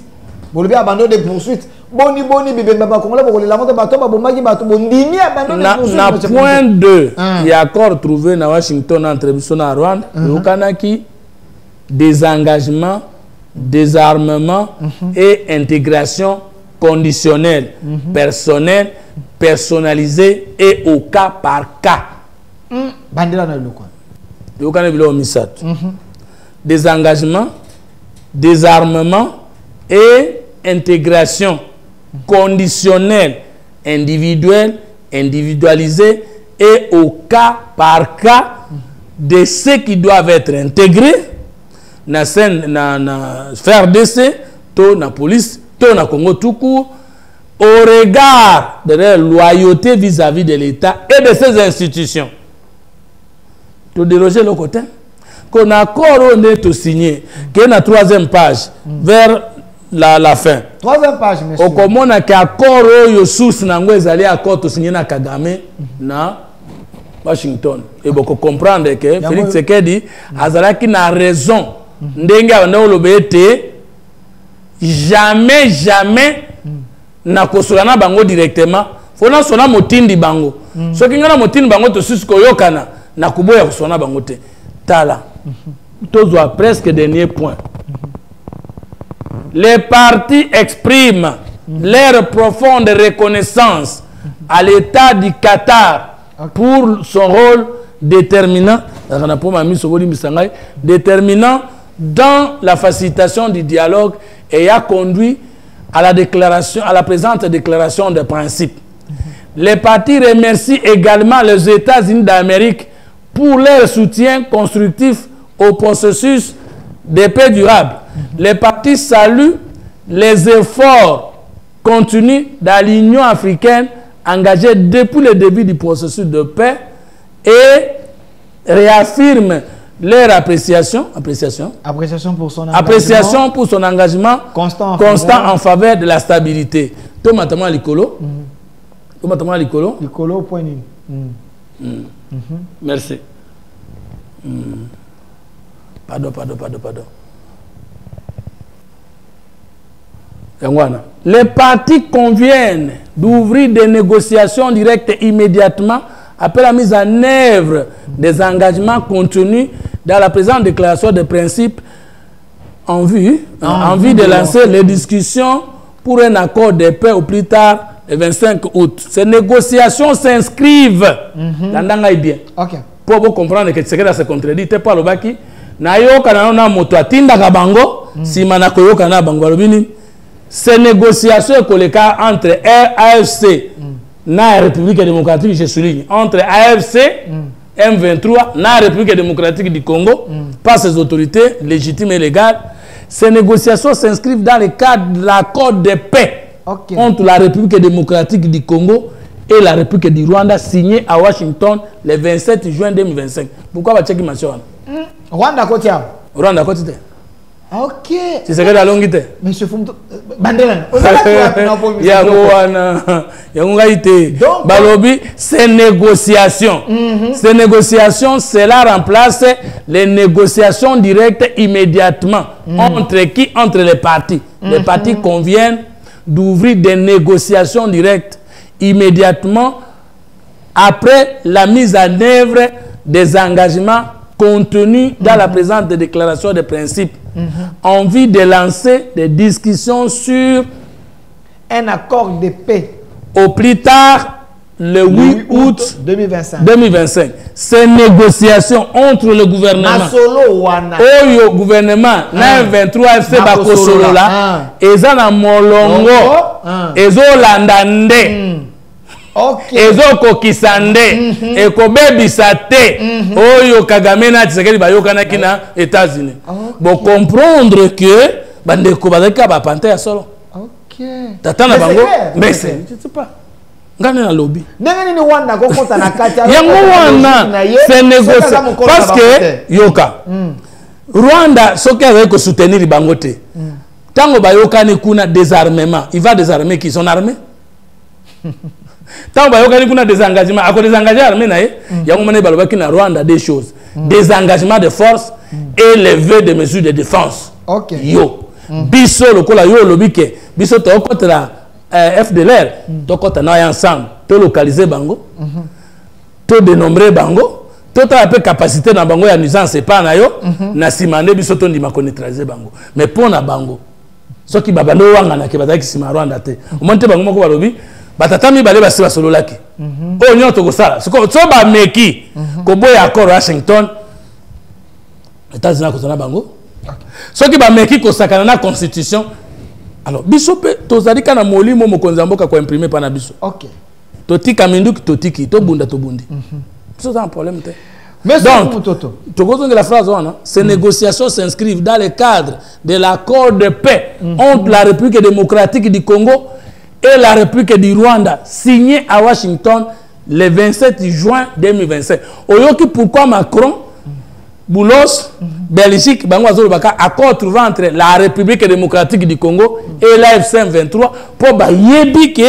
bolobi abandon de poursuite boni bibemba ba congolais boko la moto bato ba bomaki bato bondimi abandon de poursuite na point 2 il y a accord trouvé na Washington entre biso na Rwanda yokanaki désengagement, désarmement et intégration conditionnelle, personnelle, personnalisée et au cas par cas. Désengagement, désarmement et intégration conditionnelle, individuelle, individualisée et au cas par cas de ceux qui doivent être intégrés na scène na FARDC to na police to na Congo tout court au regard de leur loyauté vis-à-vis de l'État et de ses institutions. Tu déroger le côté qu'on a accord on est signé, qui est la 3e page, vers la fin. 3e page, monsieur. Au comment on a accord yo source nango ezali accord to signé na Kagame na Washington. Et beaucoup comprendre que Félix Tshisekedi azalaki na raison ndenge abanda lobete jamais na kosolana bango directement. Fona sona motindi bango. So kingana motindi bango to susu koyokana na kuboya kosona bango te. Tala. Tozo presque dernier point. Les partis expriment leur profonde reconnaissance à l'État du Qatar pour son rôle déterminant dans la facilitation du dialogue et a conduit à la présente déclaration de principe. Les partis remercient également les États-Unis d'Amérique pour leur soutien constructif au processus de paix durable. Les partis saluent les efforts continus de l'Union africaine engagée depuis le début du processus de paix et réaffirment leur appréciation pour son engagement constant en faveur de la stabilité. Tomatement Likolo. Likolo point nul. Merci. Pardon. Les partis conviennent d'ouvrir des négociations directes immédiatement après la mise en œuvre des engagements contenus dans la présente déclaration de principe en vue de lancer les discussions pour un accord de paix au plus tard le 25 août. Ces négociations s'inscrivent dans bien. Pour vous comprendre que ce se contredit, pas le baki. Ces négociations entre AFC et la République démocratique, je souligne, entre AFC, M23, la République démocratique du Congo, par ses autorités légitimes et légales, ces négociations s'inscrivent dans le cadre de l'accord de paix entre la République démocratique du Congo et la République du Rwanda, signé à Washington le 27 juin 2025. Pourquoi va checker ma soeur? Rwanda côté. Rwanda côté. Ok. C'est ce que la longuité. Monsieur Fumto Bandela. Balobi, ces négociations. Ces négociations, cela remplace les négociations directes immédiatement. Entre qui? Entre les partis. Les partis conviennent d'ouvrir des négociations directes immédiatement après la mise en œuvre des engagements contenus dans la présente déclaration de principe en vue de lancer des discussions sur un accord de paix au plus tard le 8 août 2025. Ces négociations entre le gouvernement et le gouvernement na 23 FC Bakosolola et Zana Molongo et Zolandande ezo kokisande ekobebisate oyo Kagame na Tshisekedi bayokanaki na États-Unis. Bon comprendre que bandeko bazaka ba pante ya solo. Tata na bango mais c'est je sais pas. Ngane na lobby. Ndenge ni Rwanda ko konta na kati ya yango wana c'est négocié parce que yoka Rwanda soki avec ko soutenir bango te. Tango bayokani kuna désarmement, il va désarmer qui son armée. Tant que nous avons des engagements, à des engagements armés, il y a Rwanda des choses, des engagements de force et lever des mesures de défense. Yo, biso le kola yo lobike, biso to contre la FDLR, to contre na ensemble, to localiser bango, to dénombrer bango, to ta peu capacité na bango ya nuisance c'est pas na yo, na simande biso to ndima ko neutraliser bango. Mais pour na bango, ce qui babando wanga na ke bazaki sima Rwanda te. Au moins te bango moko balobi batatami bale basi solo laki o nyoto ko sala so ba meki ko boya accord Washington États-Unis ko sala bango so ki ba meki ko sakana na constitution alors biso pe tozalika na molimo mokonzi mboka ko imprimer pa na biso to tika minduki to tiki to bunda to bundi c'est un problème te. Donc, la phrase, ces négociations s'inscrivent dans le cadre de l'accord de paix entre la République démocratique du Congo et la République du Rwanda, signé à Washington le 27 juin 2025. Oyoki, pourquoi Macron, Boulos, Belgique, accord trouvant entre la République démocratique du Congo et l'AFC 23 pour yebi que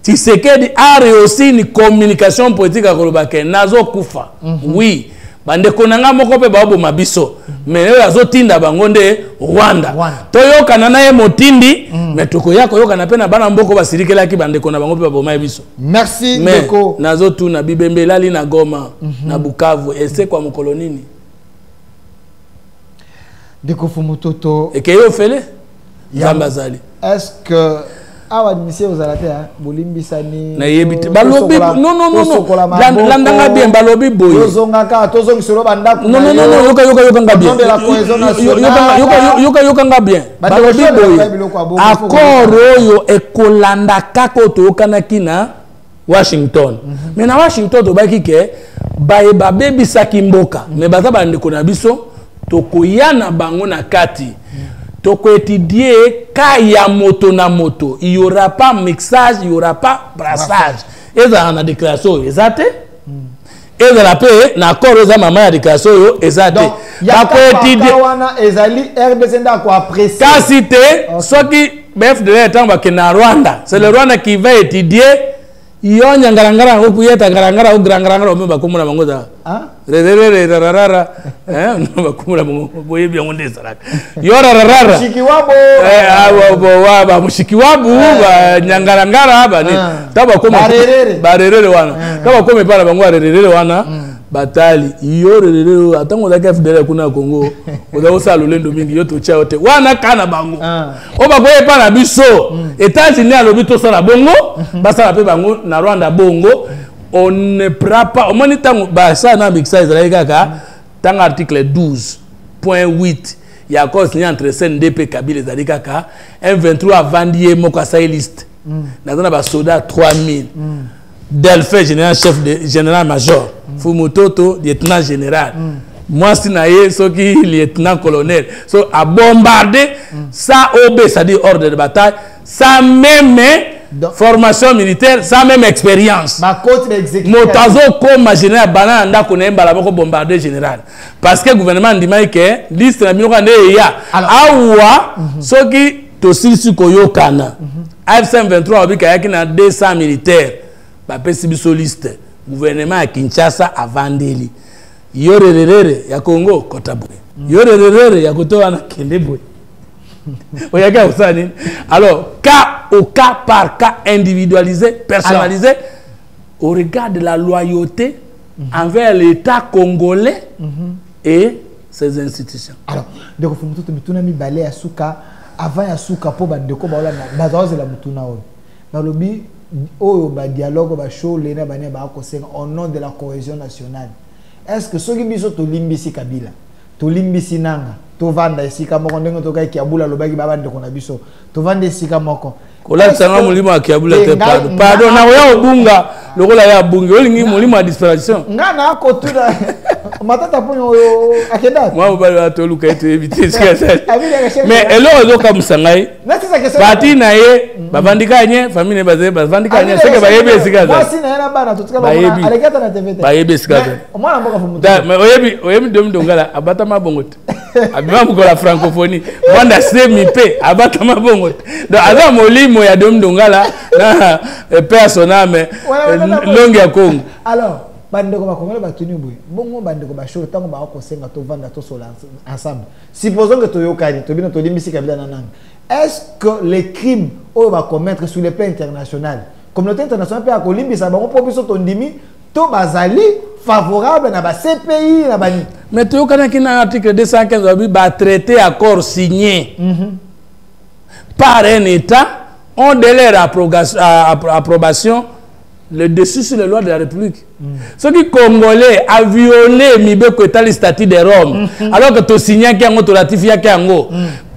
Tshisekedi a réussi une communication politique à Kolobake. Nazo Kufa. Oui. Bande konanga moko pe babo mabiso. Mais azo tinda bangonde Rwanda. Toyoka nana ye motindi, mais toko yako yoka na pena bana mboko basirikela ki bande kona bango pe babo mabiso. Merci Deko. Nazo tu na Bibembe lali na Goma, na Bukavu, ese kwa mkolonini. Deko Fumutoto. Et que yo fele? Zambazali. Est-ce que awa monsieur aux alaté bolimbi sani na yebite balobi non landanga bien balobi boy tozongaka tozongi solo bandako non yoka nga bien yoka nga bien balobi boy accord oyo ekolanda kako to yokanaki na Washington mais na Washington to baki ke baye babebi saki mboka mais baza bandeko na biso tokoyana bango na kati. Toko étudier quand il y a moto na moto, il y aura pas mixage, il y aura pas brassage. Et ça on a déclaration exacte. Et ça la paix na accord aux maman a déclaration exacte. Toko étudier wana ezali RDC nda ko apprécier. Quand cité ce qui bref de l'état na Rwanda, c'est le Rwanda qui va étudier iyo nyangarangara ngo kuyeta garangara au garangara ombe bakumura bangoza rerere rarara bakumura boye bya ngonde saraka yo rarara mushikiwabo wa mushikiwabu ba nyangarangara ba ni tabakoma barerere wana tabakoma para bango rerere wana batali iyo rerere atango la FDL kuna Congo oza osala lendo mingi yo to cha yote wana kana bango oba koye pana biso États-Unis alobi to sala bongo basala pe bango na Rwanda bongo on ne prend pas au moins tango ba ça na mixa Israël kaka tango article 12.8 ya accord signé entre CNDP Kabila ezali kaka M23 vendier moko asai liste na ba soda 3000 Delphin général major Fumutoto lieutenant général moi si naye soki lieutenant colonel so a bombardé ça OB c'est-à-dire ordre de bataille sans même formation militaire sans même expérience ma côte d'exécution motazo comme général bana nda ko mbala bako bombarder général parce que gouvernement ndimai ke liste na bino kande ya awa soki to silisi koyokana AFC 23 obika yaki na 200 militaires ba pesi biso liste gouvernement à Kinshasa a Vandeli. Yorerere ya Congo Kotabwe. Yorerere ya Kotoana Kendebwe. Oyaga usani. Alors, cas au cas par cas individualisé, personnalisé, au regard de la loyauté envers l'État congolais et ses institutions. Alors, donc faut tout mituna mi balé asuka avant asuka po bandeko baola na bazaoze la mutuna o. Balobi au dialogue ba show lena bane ba ko senga au nom de la cohésion nationale. Est-ce que soki biso to limbisi Kabila to limbisi nanga to vanda esika moko ndenge to kai kiabula lobaki ba bande ko na biso to vanda esika moko kola tsanga mulimo akiabula te pardon na oya obunga lokola ya bungi olingi mulimo a disparition ngana ko tuna matata ponyo akenda moi obala to luka ete éviter ce que mais elo ozo ka musangai parti na ye bavandika nye famille baze bavandika nye seke bayebi esika za moi na yana bana to tuka ba alekata na TVT bayebi esika za moi mboka fumu mais oyebi domdongala abata mabongote abima mukola francophonie mwanda semi pe abata mabongote donc aza molimo ya domdongala na personnage longue ya Congo. Alors bandeko ba Congolais ba tuni boye bongo bandeko ba show tango ba ko senga to vanda to sola ensemble supposons que to yokani to bino to limbisi Kabila nananga. Est-ce que les crimes on va commettre sur le plan international communauté internationale peut akolimbisa bango po biso to ndimi to bazali favorable na ba CPI na bani mais to yokana kina article 215 ba traité accord signé par un État on délai approbation le dessus sur les lois de la République. Ce qui Congolais a violé Mibeko le statut de Rome, alors que tu signes qu'il y a un ratifié qu'il y a un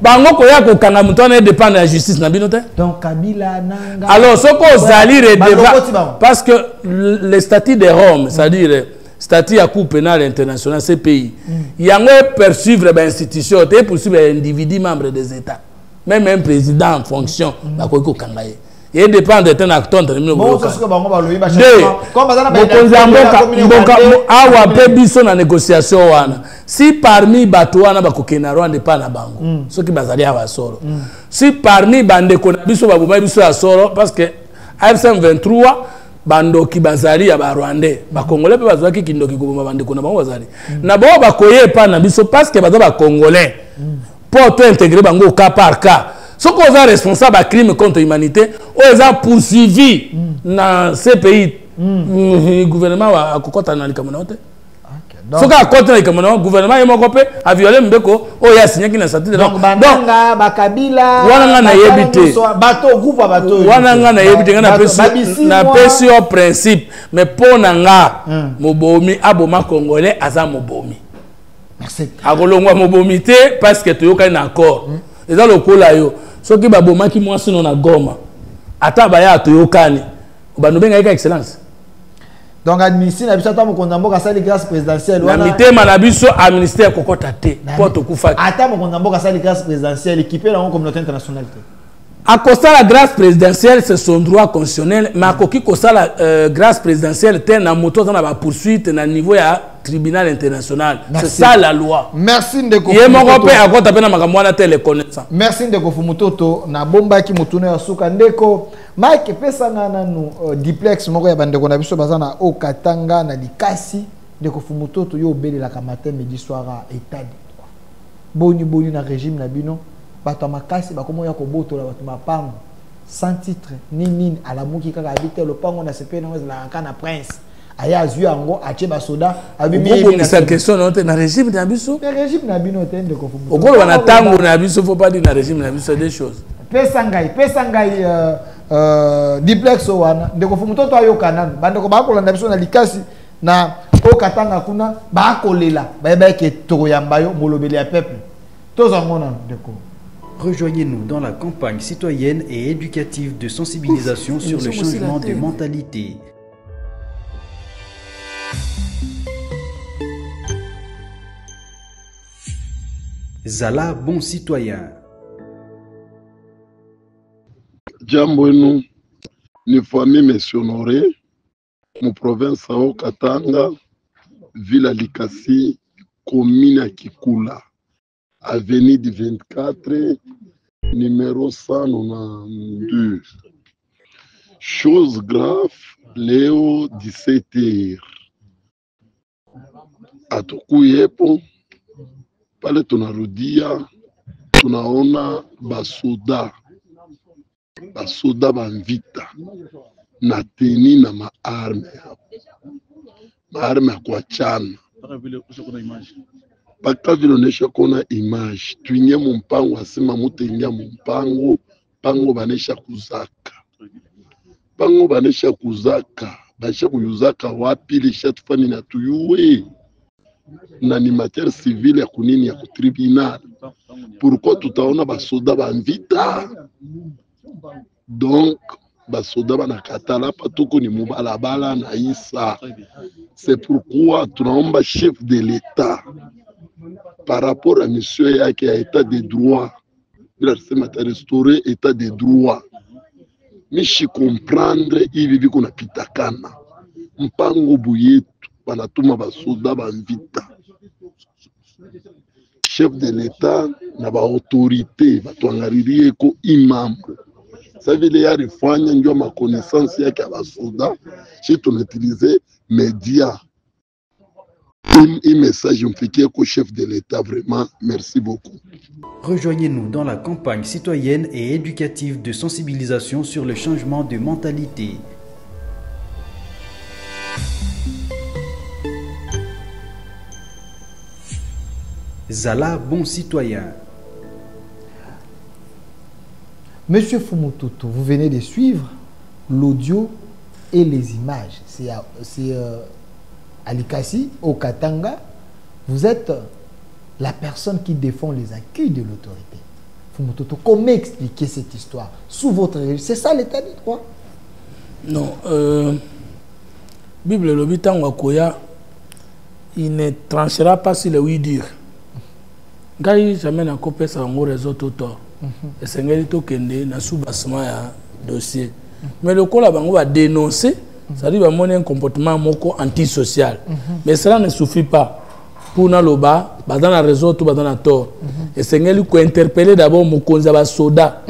bango koya ko kanga mutone dépend de la justice na binote. Donc Kabila nanga. Alors ce qu'on zali parce que le statut de Rome, c'est-à-dire statut à Cour pénale internationale CPI, il y a un poursuivre les institutions, et poursuivre les individus membres des États. Même un président en fonction, et dépend de ton acteur de na négociation wana si parmi bato wana bakokena Rwanda pa na bango soki bazali ya basoro si parmi bandeko na biso baboma biso ya soro parce que AFC23 bandoki bazali ya ba Rwandais ba Congolais pe bazaki kindoki koboma bandeko na bango bazali na bo bakoye pa na biso parce que baza ba Congolais pour to intégrer bango au cas par cas. Ce qu'on est responsable de crime contre l'humanité, on est poursuivi dans ces pays. Le gouvernement a cocoté dans les communautés. Ce qu'on a cocoté dans les le gouvernement a violé Mbeko, il a signé qu'il n'a sorti de là. Donc, Bakabila, bateau, groupe bateau. On a péché au principe, mais pour Nanga, Mobomi, Aboma Congolais, Aza Mobomi. Merci. Agolongwa Mobomi, parce que tu as un accord. Et dans le coup là, ce qui va bomber qui moi sinon na Goma, atabaya toyokani, obanobenge avec excellence. Donc administrer na biso tamu kondambo ka sali grâce présidentielle. Na mitema na biso administrer kokota te, poto kufa. Atamu kondambo ka sali grâce présidentielle équipé la communauté internationale. À cause de la grâce présidentielle, c'est son droit constitutionnel, mais à cause de la grâce présidentielle, c'est une moto dans la poursuite à niveau du tribunal international. C'est ça la loi. Merci de merci de Kofumutoto na bomba ki mutune ya suka ndeko Mike pesa ngana nu duplex moko ya bandeko na biso bazana o Katanga na Likasi de Kofumutoto yo belela ka matin midi soir état de droit. Boni na régime na bino bato makasi bakomo ya kobotola bato mapango sans titre ni à la muki kaka habiter le pango na CP na kana prince aya azui ango ache basoda abimi cette question na régime na biso le régime na bino tende ko fumu okolo wana tango na biso faut pas dire na régime na biso des choses pesa ngai duplex wana ndeko fumu toto ayo kanana bandeko bakola na biso na Likasi na o Katanga kuna bakolela bayeba ke toko yamba yo molobeli ya peuple tozangona ndeko. Rejoignez-nous dans la campagne citoyenne et éducative de sensibilisation sur le changement de mentalité. Zala bon citoyen. Jamboinu, ni famille Monsieur Honoré, mon province au Katanga, ville à Likasi, commune à Kikula. Avenue du 24, numéro 192. Chose grave, Léo 17h. Atukuyepo, pale tunarudia, tunaona basoda banvita, na teni na maarme ya kuachana. Paka vilonesha kona image tuinye mumpango asema mutengia mumpango pango banesha kuzaka basha kuyuzaka wapi lisha tufani na tuyuwe na ni matière civile ya kunini ya kutribunal pourquoi tutaona basoda banvita donc basoda banakatala patuko ni mubalabala na isa. C'est pourquoi tunaomba chef de l'État par rapport à monsieur yake ya état de droit, il a restauré état de droit. Mishi comprendre hivi viko na pitakana. Mpango buyetu banatuma basoda banvita. Chef de l'État na ba autorité batuangaririe ko imam. Ça veut dire rifanya ndio ma connaissance yake ya basoda, si tunutiliser médias. Un message impliqué au chef de l'État, vraiment, merci beaucoup. Rejoignez-nous dans la campagne citoyenne et éducative de sensibilisation sur le changement de mentalité. Zala bon citoyen. Monsieur Fumutoto, vous venez de suivre l'audio et les images. C'est à Likasi, au Katanga. Vous êtes la personne qui défend les acquis de l'autorité. Fumutoto, comment expliquer cette histoire sous votre régime? C'est ça l'état du droit? Non. Bible le bitan wakoya, il ne tranchera pas sur le oui-dire. Quand il jamais n'a coupé ça en réseau tout tort. Et c'est un to kende na sous-bassement ya dossier. Mais le coup là, on va dénoncer, ça dit va monter un comportement antisocial. Mais cela ne suffit pas. Pour nous, dans la réseau, tout dans la tort. Et c'est lui qui interpeller d'abord Mokonza ba soda.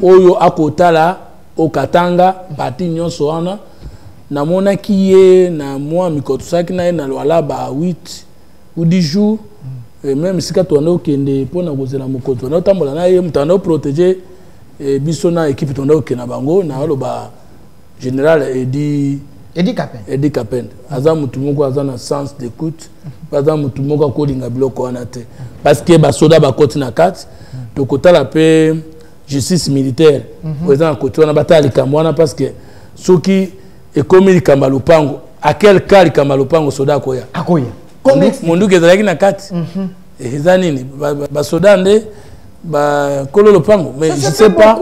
Oyo akota là, au Katanga, parti nyon soana. Na mona kiye na moi mikotosaki na na lwala ba 8 ou 10 jours. Et même si tu as kende pona kozela mokoto na tambola na ye mutanda protéger biso na équipe tonda okena bango na loba général Edi Kapen aza mutu moko aza na sens d'écoute aza mutu moko akolinga biloko wana te parce que ba soda ba koti na kati to kotala pe justice militaire oza na koti wana batali kamwana parce que soki ekomi likamba lupango à quel cas likamba lupango soda akoya Mondu kezalaki na kati eza nini ba soda nde ba kololo pango mais je sais pas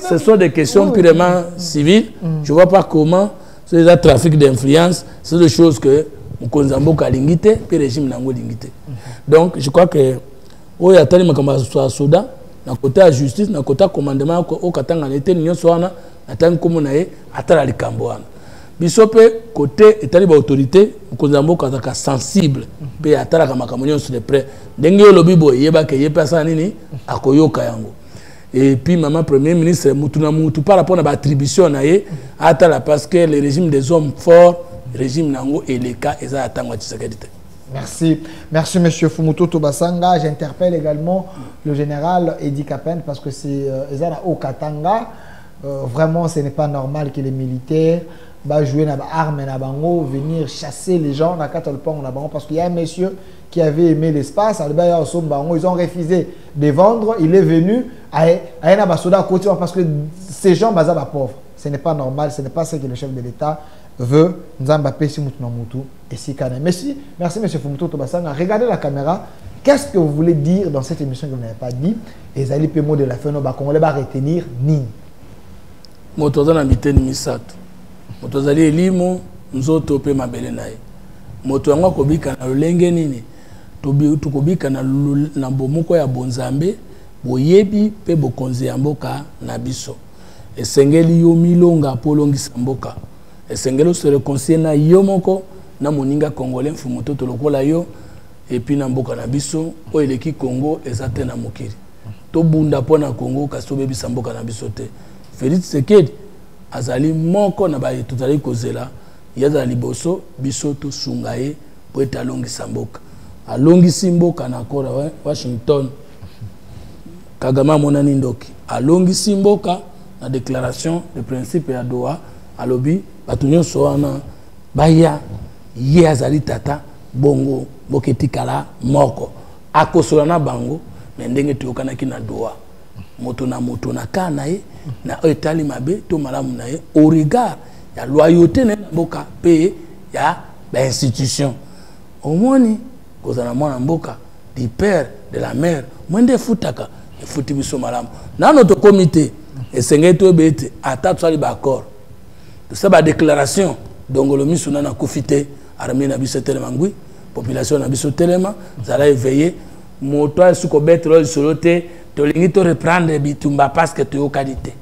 ce sont des questions purement civiles je vois pas comment c'est un trafic d'influence c'est des choses que Mokonzambo kalingite pe régime nango lingite donc je crois que oyo atali makamba soda na côté la justice na côté commandement au katanga nete nyonso wana atani komo na ye atala likambo wana bisope côté etali ba autorité Mokonzambo kazaka sensible pe atala kama kamonyo sur de près ndenge yo lobibo yeba ke yepa sa nini akoyoka yango et puis maman premier ministre mutuna mutu par rapport à ba attribution na ye atala parce que le régime des hommes forts régime nango et les cas eza atangwa Tshisekedi. Merci. Merci, M. Fumutoto Basanga. J'interpelle également le général Edi Kapen parce que c'est au Katanga. Vraiment, ce n'est pas normal que les militaires jouer dans l'arme et venir chasser les gens parce qu'il y a un monsieur qui avait aimé l'espace. Ils ont refusé de vendre. Il est venu parce que ces gens sont pauvres. Ce n'est pas normal. Ce n'est pas ce que le chef de l'État veut. Merci, merci M. Fumutoto Basanga. Regardez la caméra. Qu'est-ce que vous voulez dire dans cette émission que vous n'avez pas dit? Et les mots de la fin, on va retenir ni. Motozana miteni misato. Motozali elimo nzoto pe mabele naye. Moto yango kobika na lolenge nini? Tukobika na bomoko ya bonzambe, boyebi pe bokonzi ya mboka na biso. Esengeli yo milonga polongisa mboka. Esengeli se réconcilier na yo moko na moninga congolais Fumutoto lokola yo et puis na mboka na biso o eleki Congo ezate na mokili. To bunda pona Congo kaso bebisa mboka na biso te. Félix Tshisekedi azali moko na baye tozali kozela yaza liboso biso to sungaye po etalongisa mboka alongisi mboka na kora Washington Kagame monani ndoki alongisi mboka na déclaration de principe ya Doha alobi batu nyonso wana baya ye azali tata bongo boketikala moko akosola na bango me ndenge toyokanaki na Doha moto na kana ye na etali mabe to malamu na ye au regard ya loyauté na mboka pe ya ba institution omoni kozana mwana mboka du père de la mère mwende futaka efuti biso malamu na notre comité esengeli to bete ata tsali ba accord de ça ba déclaration dongolo misuna na kufite armée na biso telema ngui population na biso telema zala éveiller moto asuko betro solote tolingi to reprendre bitumba parce que tu es qualité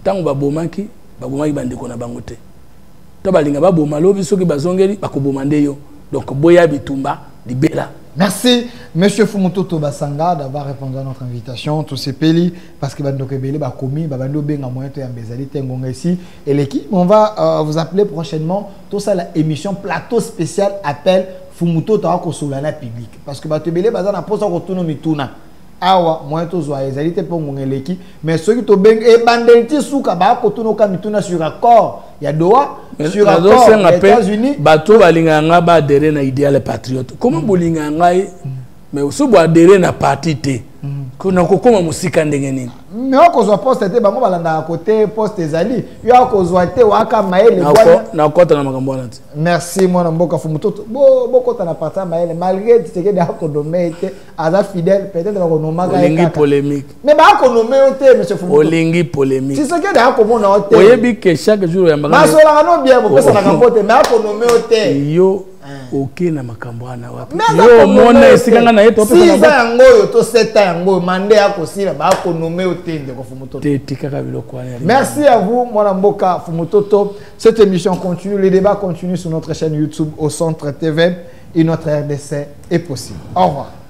tango babomaki bandeko na bango te to balinga baboma lobi soki bazongeli bakoboma ndeyo donc boya bitumba libela. Merci monsieur Fumutoto Basanga d'avoir répondu à notre invitation tous ces peli parce que bandoko ebele ba komi ba bando benga moyen to ya mbezali tengonga ici et l'équipe on va vous appeler prochainement tout ça la émission plateau spécial appel Fumutoto akosolana public parce que bato ebele baza na posa ko tuno mituna awa moyen to zwa ezalité pour ngeleki mais ceux qui to beng e bandeliti suka ba ko tuno ka mituna sur accord ya Doha sur accord des États-Unis bato balinga nga ba adhérer na idéal patriote comment bolinga ngai mais aussi bo adhérer na parti te kuna kokoma musika ndenge nini mais okozwa poste te bango balanda à côté poste ezali yo okozwa te waka maele bwana na kota na makambo na te. Merci mwana mboka Fumutoto kota na parti maele malgré Tshisekedi akonomé te aza fidèle peut-être bakonomaka olingi polémique mais bakonomé te monsieur Fumutoto olingi polémique Tshisekedi akomona te oyebi que chaque jour ya masola no bien bopesa na kambote mais akonomé te yo ok na makambo ana wapi yo mona esikanga na yeto si za yango yo to seta yango mande ya kosila ba ko nommer otende ko Fumutoto tetika biloko wana. Merci à vous mwana mboka Fumutoto. Cette émission continue, les débats continuent sur notre chaîne YouTube au Centre TV et notre RDC est possible. Au revoir.